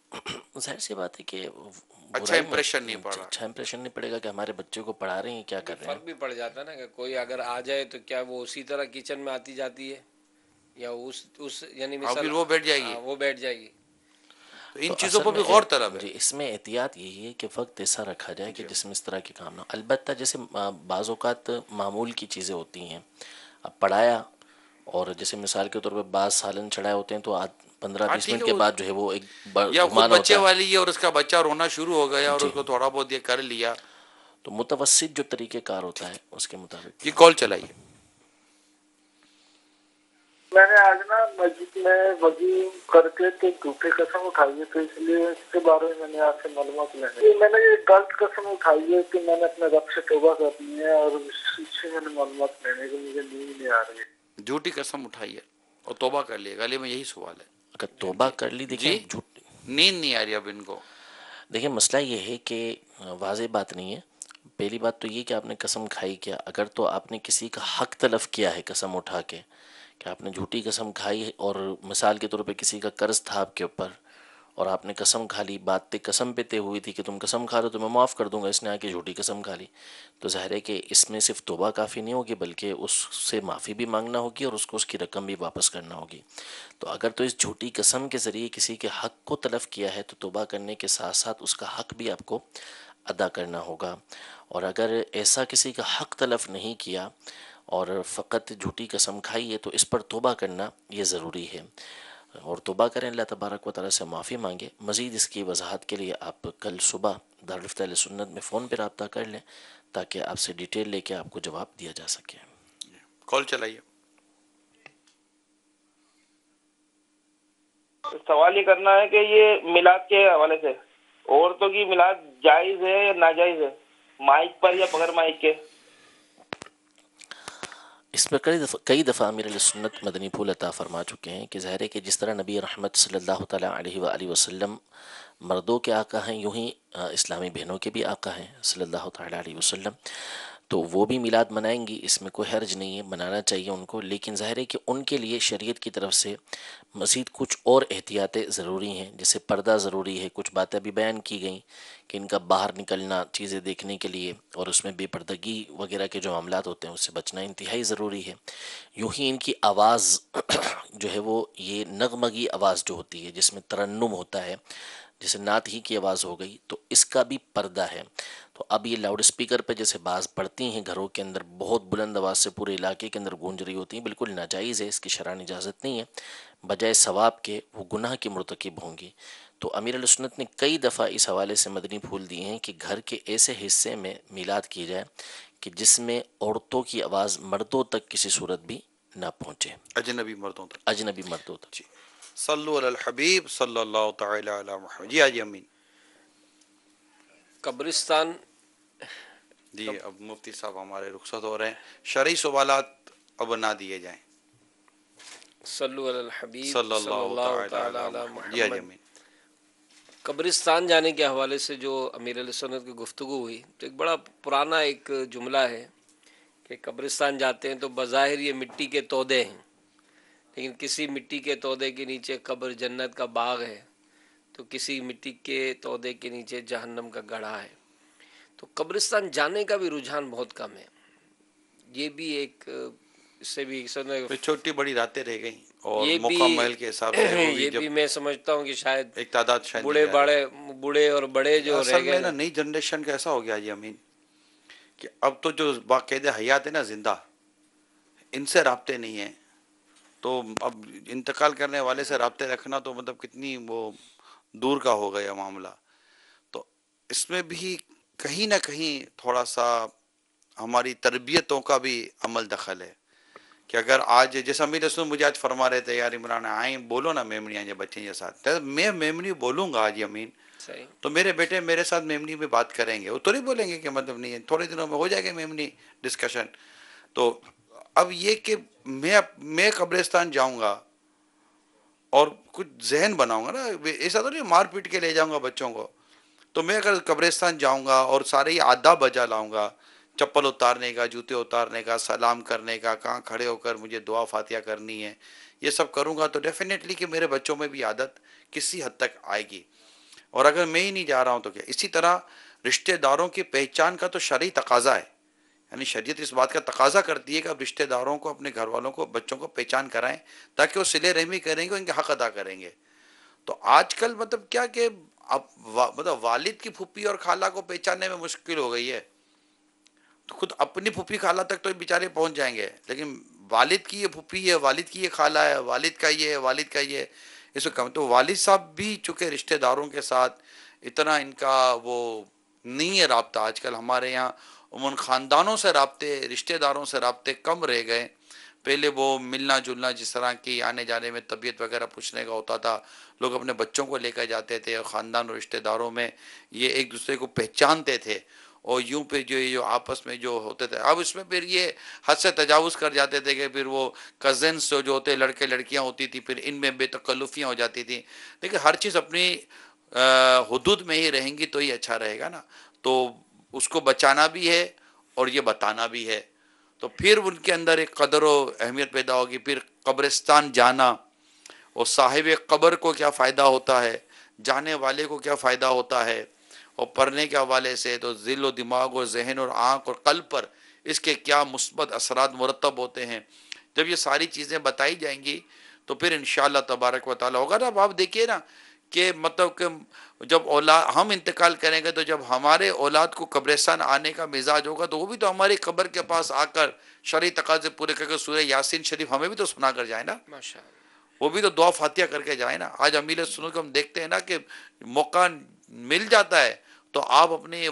ظاہر سی بات ہے کہ اچھا برائی میں امپریشن نہیں پڑ رہا. اچھا امپریشن نہیں پڑے گا کہ ہمارے بچے کو پڑھا رہے ہیں کیا کر رہے ہیں. فرق بھی پڑ جاتا ہے نا کہ کوئی اگر آ جائے تو کیا وہ اسی طرح کچن میں آتی جاتی ہے یا اس یعنی اور مثال پھر وہ بیٹھ جائے گی، وہ بیٹھ جائے گی. تو ان تو چیزوں اصل پر میں بھی غور طلب ہے. جی اس میں احتیاط یہی ہے کہ وقت ایسا رکھا جائے کہ جی جس میں اس طرح کے کام نہ ہو. البتہ جیسے بعض اوقات معمول کی چیزیں ہوتی ہیں، اب پڑھایا اور جیسے مثال کے طور پہ بعض سالن چڑھائے ہوتے ہیں تو 15-20 ٹھیک منٹ ہے، کے وہ بعد جو ہے وہ ایک یا خود گھمانا بچے ہوتا ہے. والی ہے اور اس کا بچہ رونا شروع ہو گیا اور جی اس کو تھوڑا بہت یہ کر لیا. تو متوسط جو طریقہ کار ہوتا ہے اس کے مطابق. یہ کال چلائیے. میں نے آج نا مسجد میں وضو کر کے تو جھوٹے قسم اٹھائی ہے، تو اس لیے اس کے بارے میں نے آپ سے معلومات لینی. میں نے یہ غلط قسم اٹھائی ہے کہ میں نے اپنے رب سے توبہ کرنی ہے اور اس سے میں نے معلومات لینے کی، مجھے نیند نہیں آ رہی ہے. جھوٹی قسم اٹھائی ہے اور توبہ کر لیے. گلے میں یہی سوال ہے. اگر توبہ کر لی، دیکھیں جی جھوٹ، نیند نہیں آ رہی اب ان کو. دیکھیں مسئلہ یہ ہے کہ واضح بات نہیں ہے. پہلی بات تو یہ کہ آپ نے قسم کھائی کیا. اگر تو آپ نے کسی کا حق تلف کیا ہے قسم اٹھا کے، کہ آپ نے جھوٹی قسم کھائی ہے، اور مثال کے طور پہ کسی کا قرض تھا آپ کے اوپر اور آپ نے قسم کھا لی، بات قسم پہ طے ہوئی تھی کہ تم قسم کھا لو تو میں معاف کر دوں گا، اس نے آ کے جھوٹی قسم کھا لی، تو ظاہر ہے کہ اس میں صرف توبہ کافی نہیں ہوگی بلکہ اس سے معافی بھی مانگنا ہوگی اور اس کو اس کی رقم بھی واپس کرنا ہوگی. تو اگر تو اس جھوٹی قسم کے ذریعے کسی کے حق کو تلف کیا ہے تو توبہ کرنے کے ساتھ ساتھ اس کا حق بھی آپ کو ادا کرنا ہوگا. اور اگر ایسا کسی کا حق تلف نہیں کیا اور فقط جھوٹی قسم کھائی ہے تو اس پر توبہ کرنا یہ ضروری ہے. اور توبہ کریں، اللہ تبارک و تعالیٰ سے معافی مانگے. مزید اس کی وضاحت کے لیے آپ کل صبح دارالفتہ اہل سنت میں فون پہ رابطہ کر لیں تاکہ آپ سے ڈیٹیل لے کے آپ کو جواب دیا جا سکے. کال چلائیے. سوال یہ کرنا ہے کہ یہ میلاد کے حوالے سے عورتوں کی میلاد جائز ہے یا ناجائز ہے، مائک پر یا بغیر مائک کے؟ اس میں کئی دفعہ امیر علیہ سنت مدنی پھول عطا فرما چکے ہیں کہ ظاہر ہے کہ جس طرح نبی رحمت صلی اللہ تعالیٰ علیہ وآلہ وسلم مردوں کے آقا ہیں، یوں ہی اسلامی بہنوں کے بھی آقا ہیں صلی اللہ تعالیٰ علیہ وسلم. تو وہ بھی میلاد منائیں گی، اس میں کوئی حرج نہیں ہے، منانا چاہیے ان کو. لیکن ظاہر ہے کہ ان کے لیے شریعت کی طرف سے مزید کچھ اور احتیاطیں ضروری ہیں، جیسے پردہ ضروری ہے. کچھ باتیں بھی بیان کی گئیں کہ ان کا باہر نکلنا چیزیں دیکھنے کے لیے اور اس میں بے پردگی وغیرہ کے جو معاملات ہوتے ہیں اس سے بچنا انتہائی ضروری ہے. یوں ہی ان کی آواز جو ہے وہ یہ نغمگی آواز جو ہوتی ہے جس میں ترنم ہوتا ہے، جیسے نعت ہی کی آواز ہو گئی، تو اس کا بھی پردہ ہے. تو اب یہ لاؤڈ اسپیکر پہ جیسے باز پڑتی ہیں گھروں کے اندر بہت بلند آواز سے پورے علاقے کے اندر گونج رہی ہوتی ہیں، بالکل ناجائز ہے، اس کی شرعاً اجازت نہیں ہے. بجائے ثواب کے وہ گناہ کے مرتکب ہوں گی. تو امیر علیہ سنت نے کئی دفعہ اس حوالے سے مدنی پھول دیے ہیں کہ گھر کے ایسے حصے میں میلاد کی جائے کہ جس میں عورتوں کی آواز مردوں تک کسی صورت بھی نہ پہنچے، اجنبی مردوں تک. اجنبی مردوں تک. جی صلو علی الحبیب صلی اللہ تعالی علی محمد. جی حاجی امین. قبرستان. جی اب مفتی صاحب ہمارے رخصت ہو رہے ہیں، شرعی سوالات اب نہ دیے جائیں. صلو علی الحبیب صلی صلی اللہ تعالی علی جی حاجی محمد. امین. قبرستان جانے کے حوالے سے جو امیر علیہ سنت کی گفتگو ہوئی تو ایک بڑا پرانا ایک جملہ ہے کہ قبرستان جاتے ہیں تو بظاہر یہ مٹی کے تودے ہیں، لیکن کسی مٹی کے تودے کے نیچے قبر جنت کا باغ ہے، تو کسی مٹی کے تودے کے نیچے جہنم کا گڑھا ہے. تو قبرستان جانے کا بھی رجحان بہت کم ہے. یہ بھی ایک اس سے بھی چھوٹی بڑی راتیں رہ گئیں اور یہ موقع محل کے حساب سے وہ بھی یہ جب بھی میں سمجھتا ہوں کہ شاید ایک تعداد شاید بوڑھے اور بڑے جو رہ اصل گئے میں نا نئی جنریشن کا ایسا ہو گیا جی امین کہ اب تو جو باقاعدہ حیات ہے نا زندہ، ان سے رابطے نہیں ہیں. تو اب انتقال کرنے والے سے رابطے رکھنا تو مطلب کتنی وہ دور کا ہو گیا معاملہ. تو اس میں بھی کہیں نہ کہیں تھوڑا سا ہماری تربیتوں کا بھی عمل دخل ہے کہ اگر آج جیسا امیر رسول مجھے آج فرما رہے تھے یار عمران آئیں بولو نا میمنیاں جب بچے کے ساتھ، میں میمنی بولوں گا آج امین تو میرے بیٹے میرے ساتھ میمنی میں بات کریں گے. وہ تو نہیں بولیں گے کہ مطلب نہیں ہے، تھوڑے دنوں میں ہو جائے گا میمنی ڈسکشن. تو اب یہ کہ میں قبرستان جاؤں گا اور کچھ ذہن بناؤں گا نا، ایسا تو نہیں مار پیٹ کے لے جاؤں گا بچوں کو. تو میں اگر قبرستان جاؤں گا اور سارے یہ آداب بجا لاؤں گا، چپل اتارنے کا، جوتے اتارنے کا، سلام کرنے کا، کہاں کھڑے ہو کر مجھے دعا فاتحہ کرنی ہے، یہ سب کروں گا تو ڈیفینیٹلی کہ میرے بچوں میں بھی عادت کسی حد تک آئے گی. اور اگر میں ہی نہیں جا رہا ہوں تو کیا. اسی طرح رشتہ داروں کی پہچان کا تو شرعی تقاضا ہے، یعنی شریعت اس بات کا تقاضا کرتی ہے کہ اب رشتہ داروں کو، اپنے گھر والوں کو، بچوں کو پہچان کرائیں تاکہ وہ صلہ رحمی کریں گے، ان کے حق ادا کریں گے. تو آج کل مطلب کیا کہ اب مطلب والد کی پھوپھی اور خالہ کو پہچاننے میں مشکل ہو گئی ہے. تو خود اپنی پھوپھی خالہ تک تو بیچارے پہنچ جائیں گے، لیکن والد کی یہ پھوپھی ہے، والد کی یہ خالہ ہے، والد کا یہ ہے، والد کا یہ ہے، اس کو کم. تو والد صاحب بھی چونکہ رشتہ داروں کے ساتھ اتنا ان کا وہ نہیں ہے رابطہ. آج کل ہمارے یہاں عموماً خاندانوں سے رابطے، رشتہ داروں سے رابطے کم رہ گئے. پہلے وہ ملنا جلنا جس طرح کی آنے جانے میں طبیعت وغیرہ پوچھنے کا ہوتا تھا، لوگ اپنے بچوں کو لے کر جاتے تھے، اور خاندان اور رشتہ داروں میں یہ ایک دوسرے کو پہچانتے تھے. اور یوں پہ جو آپس میں جو ہوتے تھے، اب اس میں پھر یہ حد سے تجاوز کر جاتے تھے کہ پھر وہ کزنس جو ہوتے لڑکے لڑکیاں ہوتی تھی، پھر ان میں بے تکلفیاں ہو جاتی تھیں. لیکن ہر چیز اپنی حدود میں ہی رہیں گی تو ہی اچھا رہے گا نا. تو اس کو بچانا بھی ہے اور یہ بتانا بھی ہے. تو پھر ان کے اندر ایک قدر و اہمیت پیدا ہوگی. پھر قبرستان جانا اور صاحب قبر کو کیا فائدہ ہوتا ہے، جانے والے کو کیا فائدہ ہوتا ہے، اور پڑھنے کے حوالے سے تو دل و دماغ اور ذہن اور آنکھ اور قلب پر اس کے کیا مثبت اثرات مرتب ہوتے ہیں. جب یہ ساری چیزیں بتائی جائیں گی تو پھر انشاءاللہ تبارک و تعالیٰ ہوگا نا. اب آپ دیکھیے نا کہ مطلب کہ جب ہم انتقال کریں گے تو جب ہمارے اولاد کو قبرستان آنے کا مزاج ہوگا تو وہ بھی تو ہماری قبر کے پاس آ کر شرعی تقاضے پورے کر کے سورہ یاسین شریف ہمیں بھی تو سنا کر جائے نا. ماشاءاللہ. وہ بھی تو دعا فاتحہ کر کے جائیں نا. آج امیل سنت کو ہم دیکھتے ہیں نا کہ موقع مل جاتا ہے تو آپ اپنی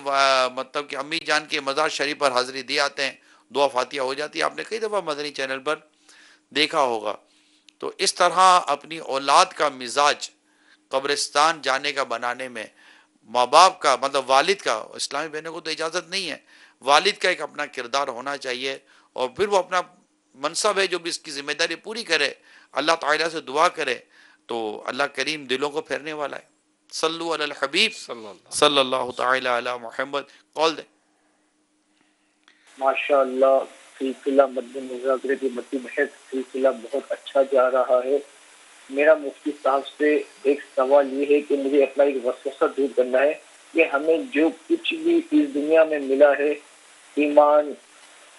مطلب کہ امی جان کے مزار شریف پر حاضری دے آتے ہیں، دعا فاتحہ ہو جاتی ہے. آپ نے کئی دفعہ مدنی چینل پر دیکھا ہوگا. تو اس طرح اپنی اولاد کا مزاج قبرستان جانے کا بنانے میں ماں باپ کا مطلب والد کا، اسلامی بہنوں کو تو اجازت نہیں ہے، والد کا ایک اپنا کردار ہونا چاہیے. اور پھر وہ اپنا منصب ہے جو بھی اس کی ذمہ داری پوری کرے، اللہ تعالیٰ سے دعا کرے تو اللہ کریم دلوں کو پھیرنے والا ہے. صلو علی الحبیب صلی اللہ تعالی علی محمد. کال دیں. ماشاء اللہ سلسلہ مدنی مذاکرے کی مدنی بحث سلسلہ بہت اچھا جا رہا ہے. میرا مفتی صاحب سے ایک سوال یہ ہے کہ مجھے اپنا ایک وسوسہ دور کرنا ہے کہ ہمیں جو کچھ بھی اس دنیا میں ملا ہے، ایمان،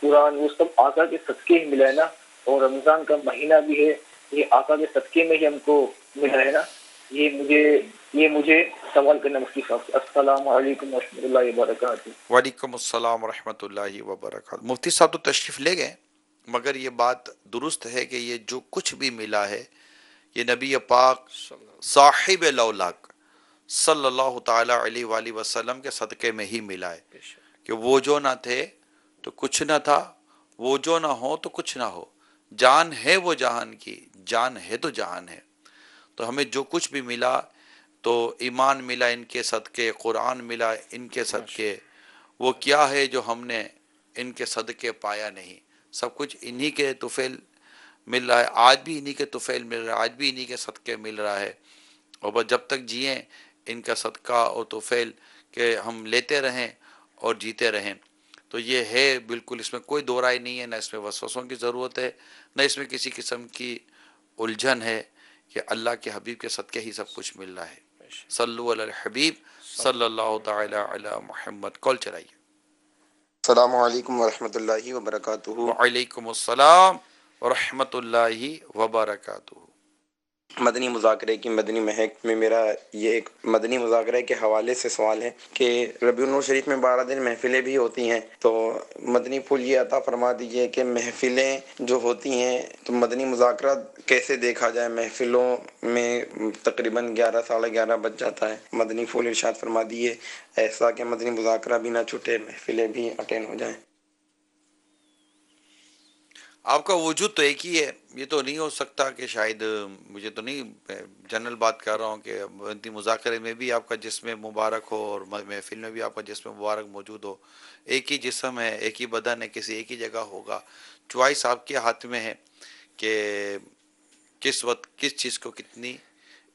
قرآن، وہ سب آقا کے صدقے ہی ملا ہے نا. اور رمضان کا مہینہ بھی ہے، یہ آقا کے صدقے میں ہی ہم کو ملا ہے نا. یہ مجھے سوال کرنا مفتی صاحب سے. السلام علیکم ورحمۃ اللہ وبرکاتہ. وعلیکم السلام ورحمۃ اللہ وبرکاتہ. مفتی صاحب تو تشریف لے گئے، مگر یہ بات درست ہے کہ یہ جو کچھ بھی ملا ہے یہ نبی پاک صاحب لولاک صلی اللہ تعالی علیہ وآلہ وسلم کے صدقے میں ہی ملا ہے. کہ وہ جو نہ تھے تو کچھ نہ تھا، وہ جو نہ ہو تو کچھ نہ ہو. جان ہے وہ جہان کی، جان ہے تو جہان ہے. تو ہمیں جو کچھ بھی ملا تو ایمان ملا ان کے صدقے، قرآن ملا ان کے صدقے. وہ کیا ہے جو ہم نے ان کے صدقے پایا نہیں؟ سب کچھ انہی کے طفیل مل رہا ہے. آج بھی انہی کے طفیل مل رہا ہے، آج بھی انہی کے صدقے مل رہا ہے. اور بس جب تک جئیں ان کا صدقہ اور طفیل کہ ہم لیتے رہیں اور جیتے رہیں. تو یہ ہے بالکل، اس میں کوئی دو رائے نہیں ہے، نہ اس میں وسوسوں کی ضرورت ہے، نہ اس میں کسی قسم کی الجھن ہے کہ اللہ کے حبیب کے صدقے ہی سب کچھ مل رہا ہے. صلو علی الحبیب صلی اللہ تعالی علی محمد. کال چلائیے. السلام علیکم ورحمۃ اللہ وبرکاتہ. وعلیکم السلام ورحمۃ اللہ وبرکاتہ. مدنی مذاکرے کی مدنی مہک میں میرا یہ ایک مدنی مذاکرے کے حوالے سے سوال ہے کہ ربیع النور شریف میں 12 دن محفلیں بھی ہوتی ہیں، تو مدنی پھول یہ عطا فرما دیجئے کہ محفلیں جو ہوتی ہیں تو مدنی مذاکرہ کیسے دیکھا جائے؟ محفلوں میں تقریباً 11 ساڑھے 11 بج جاتا ہے. مدنی پھول ارشاد فرما دیئے ایسا کہ مدنی مذاکرہ بھی نہ چھوٹے، محفلیں بھی اٹینڈ ہو جائیں. آپ کا وجود تو ایک ہی ہے، یہ تو نہیں ہو سکتا کہ شاید، مجھے تو نہیں، جنرل بات کر رہا ہوں کہ مدنی مذاکرے میں بھی آپ کا جسم مبارک ہو اور محفل میں بھی آپ کا جسم مبارک موجود ہو. ایک ہی جسم ہے، ایک ہی بدن ہے، کسی ایک ہی جگہ ہوگا. چوائس آپ کے ہاتھ میں ہے کہ کس وقت کس چیز کو کتنی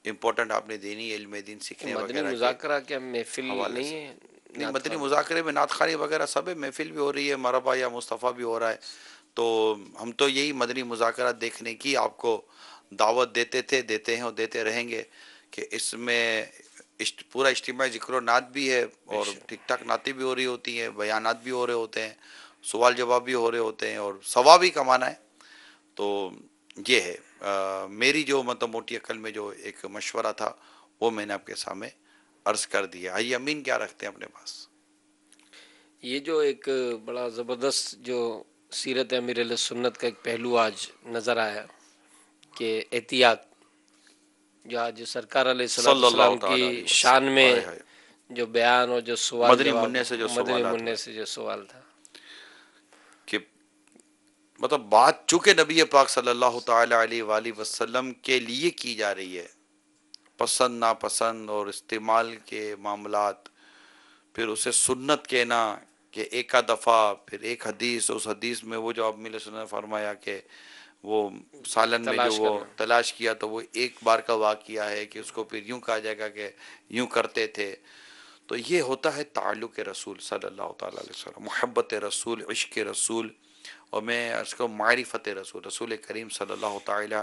امپورٹنٹ آپ نے دینی ہے، علم دین سیکھنے مدنی وغیرہ کے مذاکرہ کیا محفل حوالے نہیں سے. ہے؟ نہیں، مدنی مذاکرے میں نعت خوانی وغیرہ سب ہے، محفل بھی ہو رہی ہے، مرحبا یا مصطفیٰ بھی ہو رہا ہے. تو ہم تو یہی مدنی مذاکرات دیکھنے کی آپ کو دعوت دیتے تھے، دیتے ہیں اور دیتے رہیں گے کہ اس میں پورا اجتماع ذکر و نعت بھی ہے اور ٹھیک ٹھاک نعتیں بھی ہو رہی ہوتی ہیں، بیانات بھی ہو رہے ہوتے ہیں، سوال جواب بھی ہو رہے ہوتے ہیں اور ثواب بھی کمانا ہے. تو یہ ہے میری جو مطلب موٹی عقل میں جو ایک مشورہ تھا وہ میں نے آپ کے سامنے عرض کر دیا. آئیے امین کیا رکھتے ہیں اپنے پاس؟ یہ جو ایک بڑا زبردست جو سیرت امیر علیہ سنت کا ایک پہلو آج نظر آیا کہ احتیاط، جو آج سرکار علیہ صلی اللہ السلام تعالیٰ علیہ کی وسلم. شان میں ہائے ہائے. جو بیان اور جو سوال مدنی جواب، منع سے جو مدنی سوالات منع ہوئے سے جو سوال تھا کہ مطلب بات چونکہ نبی پاک صلی اللہ تعالی علیہ وآلہ وسلم کے لیے کی جا رہی ہے، پسند ناپسند اور استعمال کے معاملات، پھر اسے سنت کہنا کہ ایک دفعہ پھر ایک حدیث، اس حدیث میں وہ جو آپ نے فرمایا کہ وہ سالن میں جو وہ تلاش کیا تو وہ ایک بار کا واقعہ ہے کہ اس کو پھر یوں کہا جائے گا کہ یوں کرتے تھے. تو یہ ہوتا ہے تعلق رسول صلی اللہ تعالیٰ علیہ وسلم، محبت رسول، عشق رسول، اور میں اس کو معرفت رسول، رسول کریم صلی اللہ تعالیٰ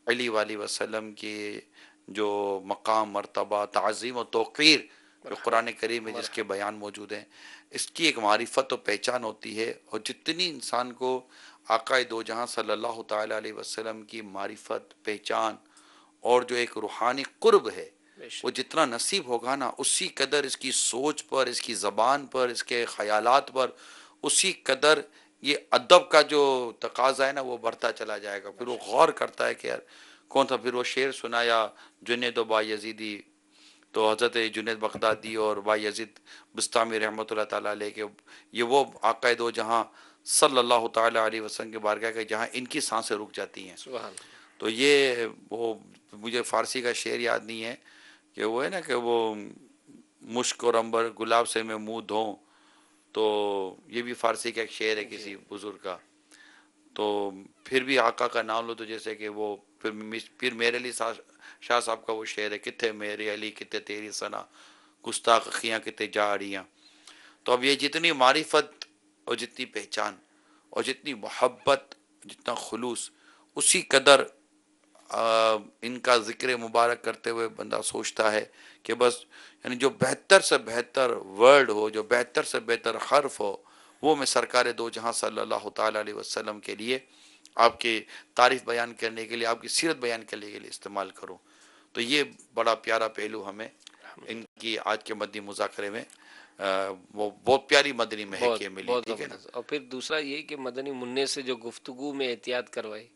علیہ وسلم کی جو مقام، مرتبہ، تعظیم و توقیر جو قرآن کریم میں جس کے بیان موجود ہیں، اس کی ایک معرفت و پہچان ہوتی ہے. اور جتنی انسان کو آقا دو جہاں صلی اللہ تعالیٰ علیہ وسلم کی معرفت، پہچان اور جو ایک روحانی قرب ہے وہ جتنا نصیب ہوگا نا، اسی قدر اس کی سوچ پر، اس کی زبان پر، اس کے خیالات پر اسی قدر یہ ادب کا جو تقاضا ہے نا وہ بڑھتا چلا جائے گا. پھر وہ غور کرتا ہے کہ یار کون تھا. پھر وہ شعر سنایا جنید و با یزیدی، تو حضرت جنید بغدادی اور با یزید بستامی رحمۃ اللہ تعالیٰ علیہ کے یہ وہ آقا دو جہاں صلی اللہ تعالیٰ علیہ وسلم کے بارگاہ کے جہاں ان کی سانسیں رک جاتی ہیں. تو یہ وہ مجھے فارسی کا شعر یاد نہیں ہے کہ وہ ہے نا کہ وہ مشک اور عنبر گلاب سے میں منہ دھوں، تو یہ بھی فارسی کا ایک شعر ہے کسی بزرگ کا. تو پھر بھی آقا کا نام لو تو جیسے کہ وہ پھر میرے لیے شاہ صاحب کا وہ شعر ہے، کتنے میرے علی کتنے تیری ثنا، گستاخیاں کتنے جاڑیاں. تو اب یہ جتنی معرفت اور جتنی پہچان اور جتنی محبت، جتنا خلوص، اسی قدر ان کا ذکر مبارک کرتے ہوئے بندہ سوچتا ہے کہ بس یعنی جو بہتر سے بہتر ورڈ ہو، جو بہتر سے بہتر حرف ہو، وہ میں سرکار دو جہاں صلی اللہ تعالیٰ علیہ وسلم کے لیے، آپ کی تعریف بیان کرنے کے لیے، آپ کی سیرت بیان کرنے کے لیے استعمال کروں. تو یہ بڑا پیارا پہلو ہمیں ان کی آج کے مدنی مذاکرے میں وہ بہت پیاری مدنی مہک ملی. ٹھیک ہے نا. اور پھر دوسرا یہ کہ مدنی منع سے جو گفتگو میں احتیاط کروائی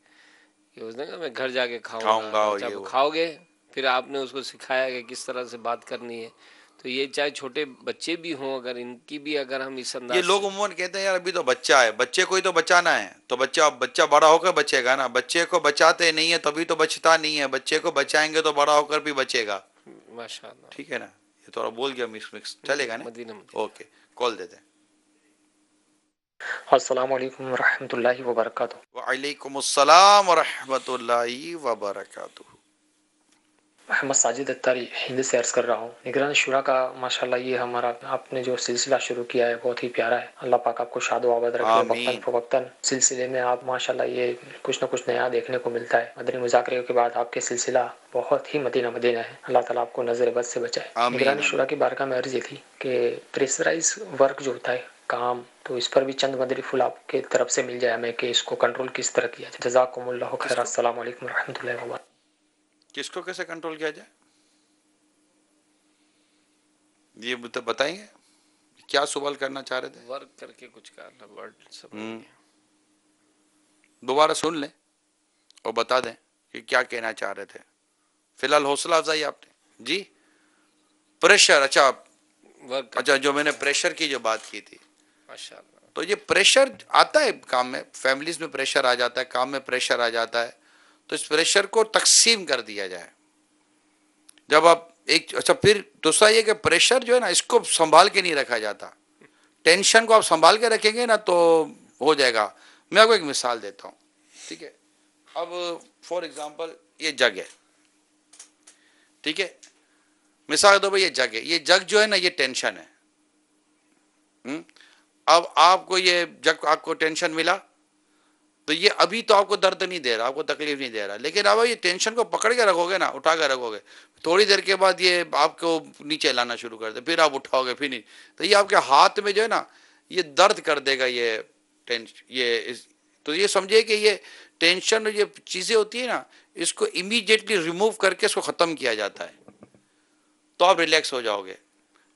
کہ اس نے کہا میں گھر جا کے کھاؤں گا، جب کھاؤ گے پھر آپ نے اس کو سکھایا کہ کس طرح سے بات کرنی ہے. تو یہ چاہے چھوٹے بچے بھی ہوں، اگر ان کی بھی اگر ہم اس انداز، یہ لوگ عموماً کہتے ہیں یار ابھی تو بچہ ہے، بچے کو ہی تو بچانا ہے، تو بچہ بڑا ہو کر بچے گا نا. بچے کو بچاتے نہیں ہے تبھی تو بچتا نہیں ہے، بچے کو بچائیں گے تو بڑا ہو کر بھی بچے گا. ماشاءاللہ. ٹھیک ہے نا. یہ تھوڑا بول گیا مکس چلے گا نا. اوکے کال دیتے ہیں. السلام علیکم ورحمۃ اللہ وبرکاتہ. وعلیکم السلام ورحمۃ اللہ وبرکاتہ. محمد ساجد اتاری ہند سے عرض کر رہا ہوں. نگران شورا کا ماشاءاللہ یہ ہمارا آپ نے جو سلسلہ شروع کیا ہے بہت ہی پیارا ہے. اللہ پاک آپ کو شاد و آباد رکھے. وقتاً فوقتاً سلسلے میں آپ ماشاءاللہ یہ کچھ نہ کچھ نیا دیکھنے کو ملتا ہے. مدنی مذاکرے کے بعد آپ کے سلسلہ بہت ہی مدینہ مدینہ ہے. اللہ تعالیٰ آپ کو نظر بد سے بچائے. نگران شورا کی بارگاہ میں عرض یہ تھی کہ پریشرائز ورک جو ہوتا ہے کام، تو اس پر بھی چند مدری پھول آپ کے طرف سے مل جائے ہمیں کہ اس کو کنٹرول کس طرح کیا جائے. جزاکم اللہ خیر. السلام علیکم ورحمۃ اللہ وبرکاتہ. کس کو کیسے کنٹرول کیا جائے یہ بتائیں گے؟ کیا سوال کرنا چاہ رہے تھے؟ ورک کر کے کچھ کرنا ورڈ دوبارہ سن لیں اور بتا دیں کہ کیا کہنا چاہ رہے تھے. فی الحال حوصلہ افزائی آپ نے. جی پریشر. اچھا جو میں نے پریشر کی جو بات کی تھی، تو یہ پریشر آتا ہے کام میں، فیملیز میں پریشر آ جاتا ہے، کام میں پریشر آ جاتا ہے. تو اس پریشر کو تقسیم کر دیا جائے. جب آپ اچھا پھر دوسرا یہ کہ پریشر جو ہے نا اس کو سنبھال کے نہیں رکھا جاتا. ٹینشن کو آپ سنبھال کے رکھیں گے نا تو ہو جائے گا. میں آپ کو ایک مثال دیتا ہوں. ٹھیک ہے. اب فار ایگزامپل یہ جگ ہے. ٹھیک ہے. مثال دو بھائی یہ جگ ہے. یہ جگ جو ہے نا یہ ٹینشن ہے. اب آپ کو یہ جگ آپ کو ٹینشن ملا تو یہ ابھی تو آپ کو درد نہیں دے رہا، آپ کو تکلیف نہیں دے رہا، لیکن اب یہ ٹینشن کو پکڑ کے رکھو گے نا، اٹھا کے رکھو گے، تھوڑی دیر کے بعد یہ آپ کو نیچے لانا شروع کر دے، پھر آپ اٹھاؤ گے، پھر نہیں، تو یہ آپ کے ہاتھ میں جو ہے نا یہ درد کر دے گا. یہ تو یہ سمجھے کہ یہ ٹینشن یہ چیزیں ہوتی ہیں نا اس کو امیڈیٹلی ریموو کر کے اس کو ختم کیا جاتا ہے تو آپ ریلیکس ہو جاؤ گے.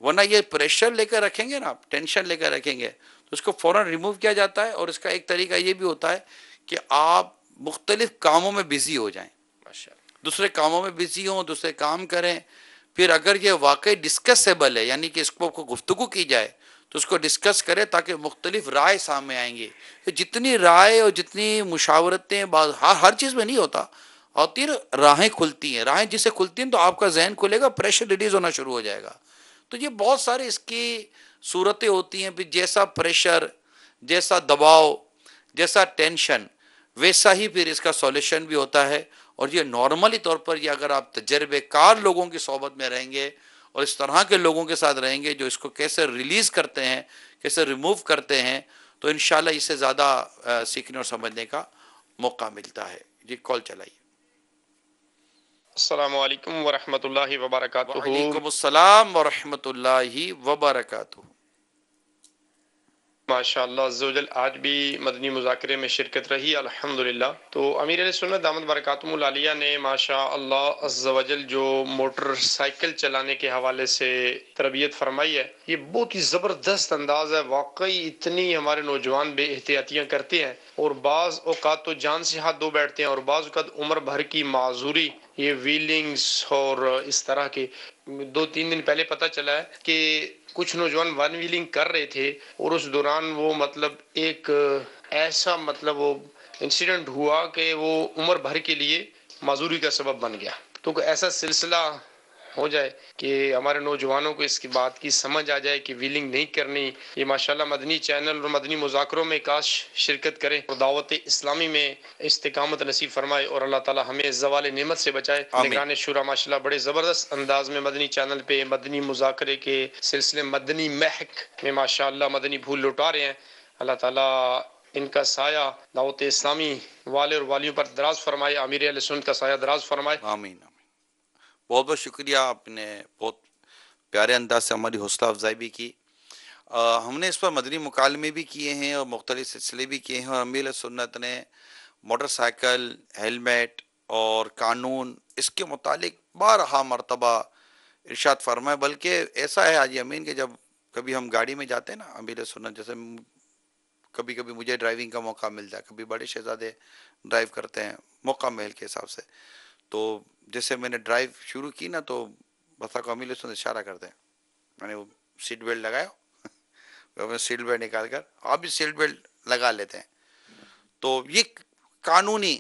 ورنہ یہ پریشر لے کر رکھیں گے نا، آپ ٹینشن لے کر رکھیں گے تو اس کو فوراً ریموو کیا جاتا ہے. اور اس کا ایک طریقہ یہ بھی ہوتا ہے کہ آپ مختلف کاموں میں بزی ہو جائیں، دوسرے کاموں میں بزی ہوں، دوسرے کام کریں. پھر اگر یہ واقعی ڈسکسیبل ہے یعنی کہ اس کو گفتگو کی جائے تو اس کو ڈسکس کرے تاکہ مختلف رائے سامنے آئیں گی. جتنی رائے اور جتنی مشاورتیں ہر چیز میں نہیں ہوتا ہوتی، راہیں کھلتی ہیں. راہیں جس سے کھلتی ہیں تو آپ کا ذہن کھلے گا، پریشر ریلیز ہونا شروع ہو جائے گا. تو یہ بہت سارے اس کی صورتیں ہوتی ہیں، پھر جیسا پریشر، جیسا دباؤ، جیسا ٹینشن، ویسا ہی پھر اس کا سولوشن بھی ہوتا ہے. اور یہ نارملی طور پر یہ اگر آپ تجربے کار لوگوں کی صحبت میں رہیں گے اور اس طرح کے لوگوں کے ساتھ رہیں گے جو اس کو کیسے ریلیز کرتے ہیں، کیسے ریموو کرتے ہیں، تو انشاءاللہ اس سے زیادہ سیکھنے اور سمجھنے کا موقع ملتا ہے. جی کال چلائیے. السلام علیکم ورحمۃ اللہ وبرکاتہ. وعلیکم السلام ورحمۃ اللہ وبرکاتہ. ماشاء اللہ عز و جل آج بھی مدنی مذاکرے میں شرکت رہی الحمدللہ. تو امیر علیہ سنت دامت برکاتہم العالیہ نے ماشاء اللہ عز و جل جو موٹر سائیکل چلانے کے حوالے سے تربیت فرمائی ہے، یہ بہت ہی زبردست انداز ہے. واقعی اتنی ہمارے نوجوان بے احتیاطیاں کرتے ہیں اور بعض اوقات تو جان سے ہاتھ دھو بیٹھتے ہیں، اور بعض اوقات عمر بھر کی معذوری، یہ ویلنگز اور اس طرح کے. 2-3 دن پہلے پتہ چلا ہے کہ کچھ نوجوان ون ویلنگ کر رہے تھے اور اس دوران وہ مطلب ایک ایسا مطلب وہ انسیڈنٹ ہوا کہ وہ عمر بھر کے لیے معذوری کا سبب بن گیا. تو کوئی ایسا سلسلہ ہو جائے کہ ہمارے نوجوانوں کو اس کی بات کی سمجھ آ جائے کہ ویلنگ نہیں کرنی. یہ ماشاءاللہ مدنی چینل اور مدنی مذاکروں میں کاش شرکت کریں اور دعوت اسلامی میں استقامت نصیب فرمائے اور اللہ تعالی ہمیں زوال نعمت سے بچائے. نگران شورا ماشاءاللہ بڑے زبردست انداز میں مدنی چینل پہ مدنی مذاکرے کے سلسلے مدنی مہک میں ماشاءاللہ مدنی پھول لوٹا رہے ہیں. اللہ تعالی ان کا سایہ دعوت اسلامی والے اور والیوں پر دراز فرمائے. امیر اہل سنت کا سایہ دراز فرمائے. آمین. بہت بہت شکریہ، آپ نے بہت پیارے انداز سے ہماری حوصلہ افزائی بھی کی. ہم نے اس پر مدنی مکالمے بھی کیے ہیں اور مختلف سلسلے بھی کیے ہیں، اور امیر سنت نے موٹر سائیکل، ہیلمیٹ اور قانون اس کے متعلق بارہا مرتبہ ارشاد فرمائے. بلکہ ایسا ہے حاجی امین کہ جب کبھی ہم گاڑی میں جاتے ہیں نا امیر سنت، جیسے کبھی کبھی مجھے ڈرائیونگ کا موقع ملتا ہے، کبھی بڑے شہزادے ڈرائیو کرتے ہیں موقع محل کے حساب سے. تو جیسے میں نے ڈرائیو شروع کی نا تو بسا کو امیر سنت اشارہ کرتے ہیں، میں نے وہ سیٹ بیلٹ لگایا، سیٹ بیلٹ نکال کر آپ بھی سیٹ بیلٹ لگا لیتے ہیں. تو یہ قانونی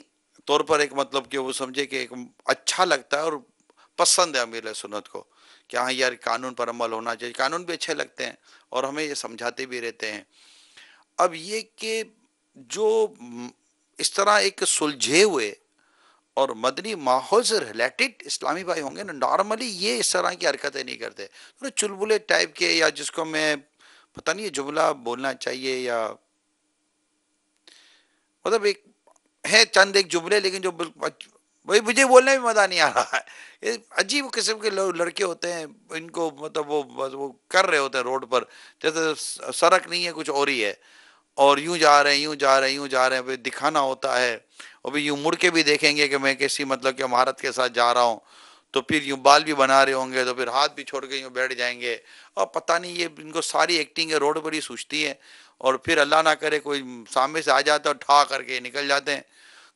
طور پر ایک مطلب کہ وہ سمجھے کہ ایک اچھا لگتا ہے اور پسند ہے امیر سنت کو کہ ہاں یار قانون پر عمل ہونا چاہیے. قانون بھی اچھے لگتے ہیں اور ہمیں یہ سمجھاتے بھی رہتے ہیں. اب یہ کہ جو اس طرح ایک سلجھے ہوئے اور مدنی ماحول سے ریلیٹڈ اسلامی بھائی ہوں گے نا، نارملی یہ اس طرح کی حرکتیں نہیں کرتے. چلبلے ٹائپ کے، یا جس کو میں پتہ نہیں یہ جملہ بولنا چاہیے یا مطلب ایک ہے چند ایک جملے، لیکن جو وہی مجھے بولنے میں مزہ نہیں آ رہا ہے. یہ عجیب قسم کے لڑکے ہوتے ہیں، ان کو مطلب وہ کر رہے ہوتے ہیں روڈ پر جیسے سڑک نہیں ہے کچھ اور ہی ہے، اور یوں جا رہے ہیں یوں جا رہے ہیں یوں جا رہے ہیں، پھر دکھانا ہوتا ہے. اور بھی یوں مڑ کے بھی دیکھیں گے کہ میں کیسی مطلب کہ مہارت کے ساتھ جا رہا ہوں، تو پھر یوں بال بھی بنا رہے ہوں گے، تو پھر ہاتھ بھی چھوڑ کے یوں بیٹھ جائیں گے. اور پتہ نہیں یہ ان کو ساری ایکٹنگ روڈ پر ہی سوچتی ہے، اور پھر اللہ نہ کرے کوئی سامنے سے آ جاتا ہے اور ٹھا کر کے نکل جاتے ہیں.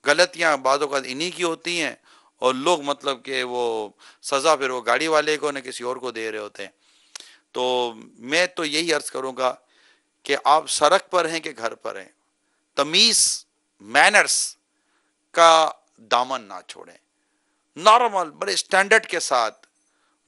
غلطیاں بعض اوقات انہی کی ہوتی ہیں، اور لوگ مطلب کہ وہ سزا پھر وہ گاڑی والے کو نہ کسی اور کو دے رہے ہوتے ہیں. تو میں تو یہی عرض کروں گا کہ آپ سڑک پر ہیں کہ گھر پر ہیں، تمیز مینرز کا دامن نہ چھوڑیں. نارمل بڑے اسٹینڈرڈ کے ساتھ،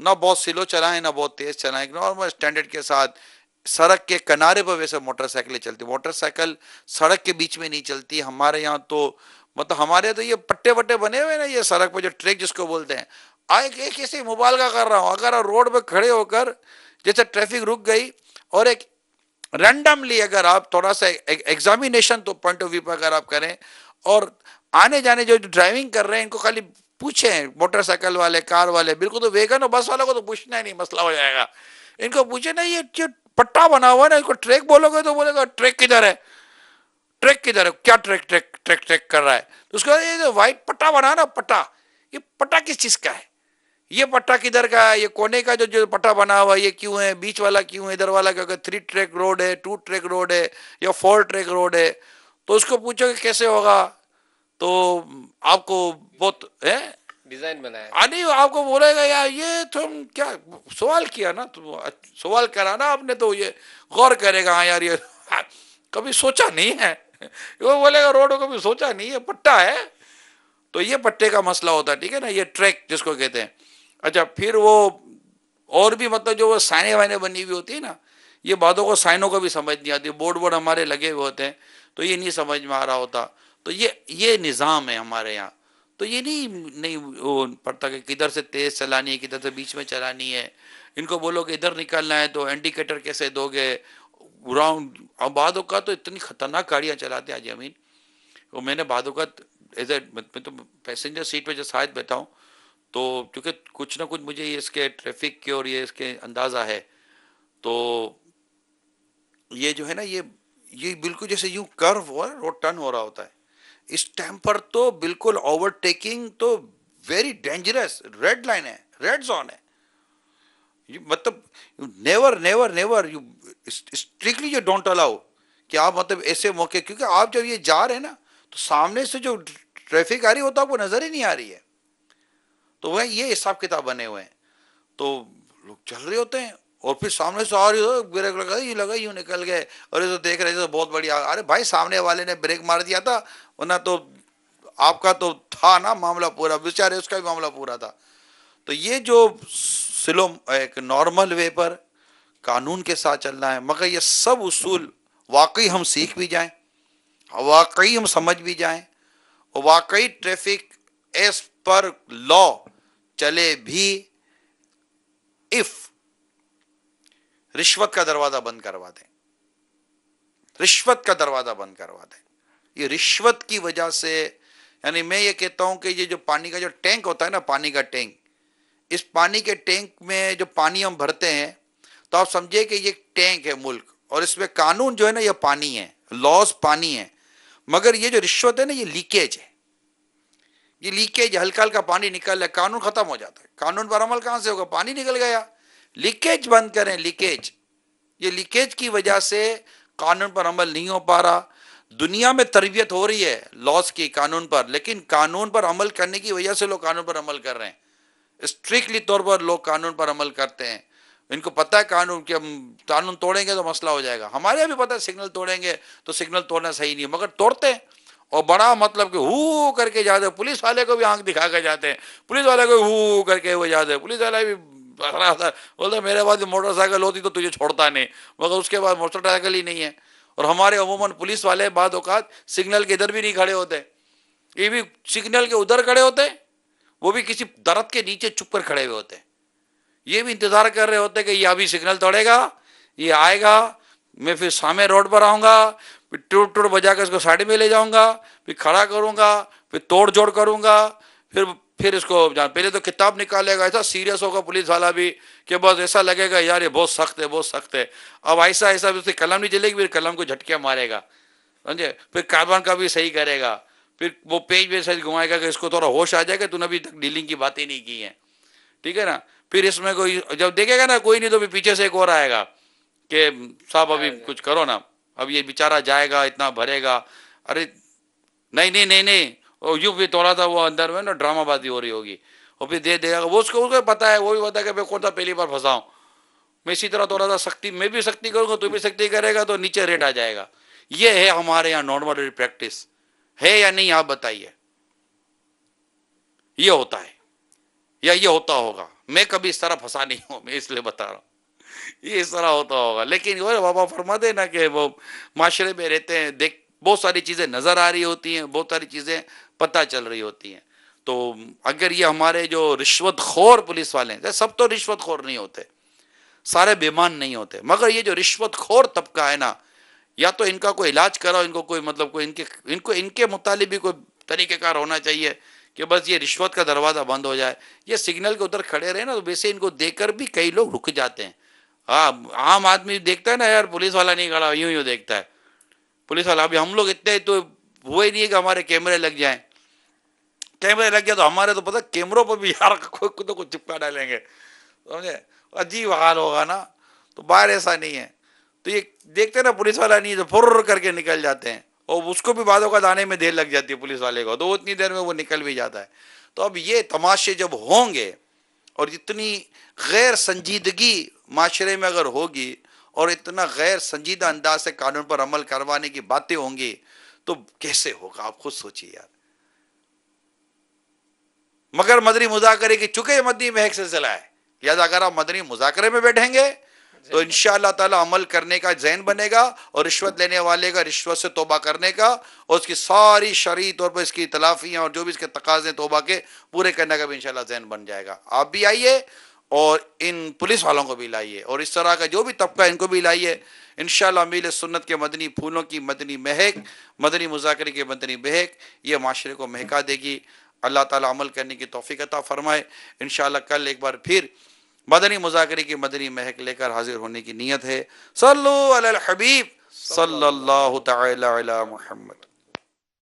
نہ بہت سلو چلائیں نہ بہت تیز چلائیں، نارمل اسٹینڈرڈ کے ساتھ. سڑک کے کنارے پر ویسے موٹر سائیکلیں چلتی، موٹر سائیکل سڑک کے بیچ میں نہیں چلتی. ہمارے یہاں تو مطلب ہمارے تو یہ پٹے وٹے بنے ہوئے نا، یہ سڑک پہ جو ٹریک جس کو بولتے ہیں. ایک ایسے مبالغہ کر رہا ہوں، اگر روڈ پہ کھڑے ہو کر جیسے ٹریفک رک گئی اور ایک رینڈملی اگر آپ تھوڑا سا ایگزامینیشن تو پوائنٹ آف ویو پہ اگر آپ کریں، اور آنے جانے جو ڈرائیونگ کر رہے ہیں ان کو خالی پوچھیں، موٹر سائیکل والے، کار والے، بالکل تو ویگن اور بس والوں کو تو پوچھنا ہی نہیں، مسئلہ ہو جائے گا. ان کو پوچھے نا یہ جو پٹا بنا ہوا ہے نا، اس کو ٹریک بولو گے تو بولے گا ٹریک کدھر ہے، ٹریک کدھر ہے، کیا ٹریک ٹریک ٹریک ٹریک کر رہا ہے. تو اس کو یہ جو وائٹ پٹا بنا نا، پٹا، یہ پٹا کس چیز کا ہے، یہ پٹا کدھر کا ہے، یہ کونے کا جو پٹا بنا ہوا یہ کیوں ہے، بیچ والا کیوں ہے، ادھر والا کیوں ہے، 3 ٹریک روڈ ہے، 2 ٹریک روڈ ہے یا 4 ٹریک روڈ ہے. تو اس کو پوچھو کہ کیسے ہوگا، تو آپ کو بہت ڈیزائن بنایا نہیں، آپ کو بولے گا یار یہ تم کیا سوال کیا نا، تو سوال کرا نا آپ نے، تو یہ غور کرے گا ہاں یار یہ کبھی سوچا نہیں ہے. وہ بولے گا روڈ کو کبھی سوچا نہیں ہے، پٹا ہے. تو یہ پٹے کا مسئلہ ہوتا ہے، ٹھیک ہے نا، یہ ٹریک جس کو کہتے ہیں. اچھا پھر وہ اور بھی مطلب جو وہ سائنیں وائنیں بنی ہوئی ہوتی ہے نا، یہ باتوں کو سائنوں کو بھی سمجھ نہیں آتی, بورڈ ہمارے لگے ہوئے ہوتے ہیں تو یہ نہیں سمجھ میں آ رہا ہوتا. تو یہ نظام ہے ہمارے یہاں. تو یہ نہیں وہ پڑتا کہ کدھر سے تیز چلانی ہے, کدھر سے بیچ میں چلانی ہے. ان کو بولو کہ ادھر نکلنا ہے تو انڈیکیٹر کیسے دو گے, راؤنڈ. اب بعد اوقات تو اتنی خطرناک گاڑیاں چلاتے ہیں حاجی امین. وہ میں نے بعد اوقات میں تو پیسنجر سیٹ پہ جو شاید بیٹھا ہوں, تو کیونکہ کچھ نہ کچھ مجھے یہ اس کے ٹریفک کے اور یہ اس کے اندازہ ہے, تو یہ جو ہے نا یہ بالکل جیسے یوں کرو ہوا ہے, روڈ ٹرن ہو رہا ہوتا ہے. اس ٹائم پر تو بالکل اوور ٹیکنگ تو ویری ڈینجرس, ریڈ لائن ہے, ریڈ زون ہے. مطلب never never never you strictly you don't allow کہ آپ مطلب ایسے موقع, کیونکہ آپ جب یہ جا رہے ہیں نا تو سامنے سے جو ٹریفک آ رہی ہوتا ہے آپ کو نظر ہی نہیں آ رہی ہے. تو وہ یہ حساب کتاب بنے ہوئے ہیں, تو لوگ چل رہے ہوتے ہیں اور پھر سامنے سے آ رہی ہو بریک لگا یوں نکل گئے, اور یہ تو دیکھ رہے تھے بہت بڑھیا. ارے بھائی سامنے والے نے بریک مار دیا تھا, ورنہ تو آپ کا تو تھا نا معاملہ پورا, بیچارے اس کا بھی معاملہ پورا تھا. تو یہ جو سلو ایک نارمل وے پر قانون کے ساتھ چلنا ہے, مگر یہ سب اصول واقعی ہم سیکھ بھی جائیں, واقعی ہم سمجھ بھی جائیں, اور واقعی ٹریفک ایز پر لا چلے بھی, اف رشوت کا دروازہ بند کروا دیں, رشوت کا دروازہ بند کروا دیں. یہ رشوت کی وجہ سے, یعنی میں یہ کہتا ہوں کہ یہ جو پانی کا جو ٹینک ہوتا ہے نا, پانی کا ٹینک, اس پانی کے ٹینک میں جو پانی ہم بھرتے ہیں تو آپ سمجھے کہ یہ ٹینک ہے ملک, اور اس میں قانون جو ہے نا یہ پانی ہے, لاز پانی ہے. مگر یہ جو رشوت ہے نا یہ لیکیج ہے, یہ لیکیج, ہلکا ہلکا پانی نکل ہے, قانون ختم ہو جاتا ہے. قانون پر عمل کہاں سے ہوگا, پانی نکل گیا. لیکیج بند کریں, لیکیج. یہ لیکیج کی وجہ سے قانون پر عمل نہیں ہو پا رہا. دنیا میں تربیت ہو رہی ہے لاس کی قانون پر, لیکن قانون پر عمل کرنے کی وجہ سے لوگ قانون پر عمل کر رہے ہیں. اسٹرکٹلی طور پر لوگ قانون پر عمل کرتے ہیں, ان کو پتہ ہے قانون کہ ہم قانون توڑیں گے تو مسئلہ ہو جائے گا. ہمارے یہاں بھی پتہ ہے سگنل توڑیں گے تو سگنل توڑنا صحیح نہیں ہے, مگر توڑتے ہیں. اور بڑا مطلب کہ ہو کر کے جاتے ہیں, پولیس والے کو بھی آنکھ دکھا کے جاتے ہیں, پولیس والے کو ہو کر کے وہ جاتے ہیں. پولیس والے بھی بولتے میرے بعد موٹر سائیکل ہوتی تو تجھے چھوڑتا نہیں, مگر اس کے بعد موٹر سائیکل ہی نہیں ہے. اور ہمارے عموماً پولیس والے بعد اوقات سگنل کے ادھر بھی نہیں کھڑے ہوتے, یہ بھی سگنل کے ادھر کھڑے ہوتے ہیں, وہ بھی کسی درخت کے نیچے چھپ کر کھڑے ہوئے ہوتے ہیں. یہ بھی انتظار کر رہے ہوتے ہیں کہ یہ ابھی سگنل توڑے گا, یہ آئے گا, میں پھر سامنے روڈ پر آؤں گا, پھر ٹوٹ بجا کے اس کو سائڈ میں لے جاؤں گا, پھر کھڑا کروں گا, پھر توڑ جوڑ کروں گا, پھر اس کو پہلے تو کتاب نکالے گا, ایسا سیریس ہوگا پولیس والا بھی کہ بس ایسا لگے گا یار یہ بہت سخت ہے, بہت سخت ہے. اب ایسا ایسا اس کی قلم نہیں چلے گی, پھر قلم کو جھٹکے مارے گا, سمجھے, پھر کاربن کا بھی صحیح کرے گا, پھر وہ پیج بھی صحیح گھمائے گا کہ اس کو تھوڑا ہوش آ جائے گا, تو نے ابھی تک ڈیلنگ کی باتیں نہیں کی ہیں, ٹھیک ہے نا. پھر اس میں کوئی جب دیکھے گا نا کوئی نہیں, تو پھر پیچھے سے ایک اور آئے گا کہ صاحب ابھی کچھ کرو نا, اب یہ بیچارہ جائے گا اتنا بھرے گا. ارے نہیں یوں بھی توڑا تھا, وہ اندر میں نا ڈرامہ بازی ہو رہی ہوگی, اور پھر دے گا. وہ اس کو پتا ہے, وہ بھی پتا ہے کہ میں کون سا پہلی بار پھنساؤں, میں اسی طرح توڑا تھا, سختی میں بھی سختی کروں گا, تو بھی سختی کرے گا, تو نیچے ریٹ آ جائے گا. یہ ہے ہمارے یہاں نارمل پریکٹس, ہے یا نہیں آپ بتائیے. یہ ہوتا ہے یا یہ ہوتا ہوگا, میں کبھی اس طرح پھنسا نہیں ہوں, میں اس لیے بتا رہا ہوں یہ اس طرح ہوتا ہوگا. لیکن وہ بابا فرما دے نا کہ وہ معاشرے میں رہتے ہیں, دیکھ بہت ساری چیزیں نظر آ رہی ہوتی ہیں, بہت ساری چیزیں پتہ چل رہی ہوتی ہیں. تو اگر یہ ہمارے جو رشوت خور پولیس والے ہیں, سب تو رشوت خور نہیں ہوتے, سارے بیمان نہیں ہوتے, مگر یہ جو رشوت خور طبقہ ہے نا, یا تو ان کا کوئی علاج کراؤ, ان کو کوئی مطلب کوئی ان کے متعلق بھی کوئی طریقہ کار ہونا چاہیے کہ بس یہ رشوت کا دروازہ بند ہو جائے. یہ سگنل کے ادھر کھڑے رہے نا, تو ویسے ان کو دیکھ کر بھی کئی لوگ رک جاتے ہیں. ہاں عام آدمی دیکھتا ہے نا, یار پولیس والا نہیں کھڑا, یوں دیکھتا ہے پولیس والا. ابھی ہم لوگ اتنے تو ہوئے نہیں ہے کہ ہمارے کیمرے لگ جائیں, کیمرے لگ گیا تو ہمارے تو پتہ کیمروں پر بھی یار کوئی تو چپکا ڈالیں گے, سمجھے, عجیب حال ہوگا نا. تو باہر ایسا نہیں ہے, تو یہ دیکھتے نا پولیس والا نہیں تو پھر کر کے نکل جاتے ہیں, اور اس کو بھی بعد اوقات آنے میں دیر لگ جاتی ہے پولیس والے کو, تو وہ اتنی دیر میں وہ نکل بھی جاتا ہے. تو اب یہ تماشے جب ہوں گے, اور اتنی غیر سنجیدگی معاشرے میں اگر ہوگی, اور اتنا غیر سنجیدہ انداز سے قانون پر عمل کروانے کی باتیں ہوں گی, تو کیسے ہوگا آپ خود سوچیے یار. مگر مدنی مذاکرے کی چونکہ مدنی مہک سلسلہ ہے, لہٰذا اگر آپ مدنی مذاکرے میں بیٹھیں گے تو انشاءاللہ تعالی عمل کرنے کا ذہن بنے گا، اور رشوت لینے والے کا رشوت سے توبہ کرنے کا اور اس کی ساری شرعی طور پر اس کی تلافیاں اور جو بھی اس کے تقاضے توبہ کے پورے کرنے کا بھی انشاءاللہ ذہن بن جائے گا۔ آپ بھی آئیے اور ان پولیس والوں کو بھی لائیے، اور اس طرح کا جو بھی طبقہ ان کو بھی لائیے۔ انشاءاللہ امیل سنت کے مدنی پھولوں کی مدنی مہک، مدنی مذاکرے کی مدنی مہک یہ معاشرے کو مہکا دے گی۔ اللہ تعالیٰ عمل کرنے کی توفیق عطا فرمائے۔ انشاءاللہ کل ایک بار پھر مدنی مذاکرے کی مدنی مہک لے کر حاضر ہونے کی نیت ہے۔ صلو علی الحبیب صلی اللہ تعالی علی محمد۔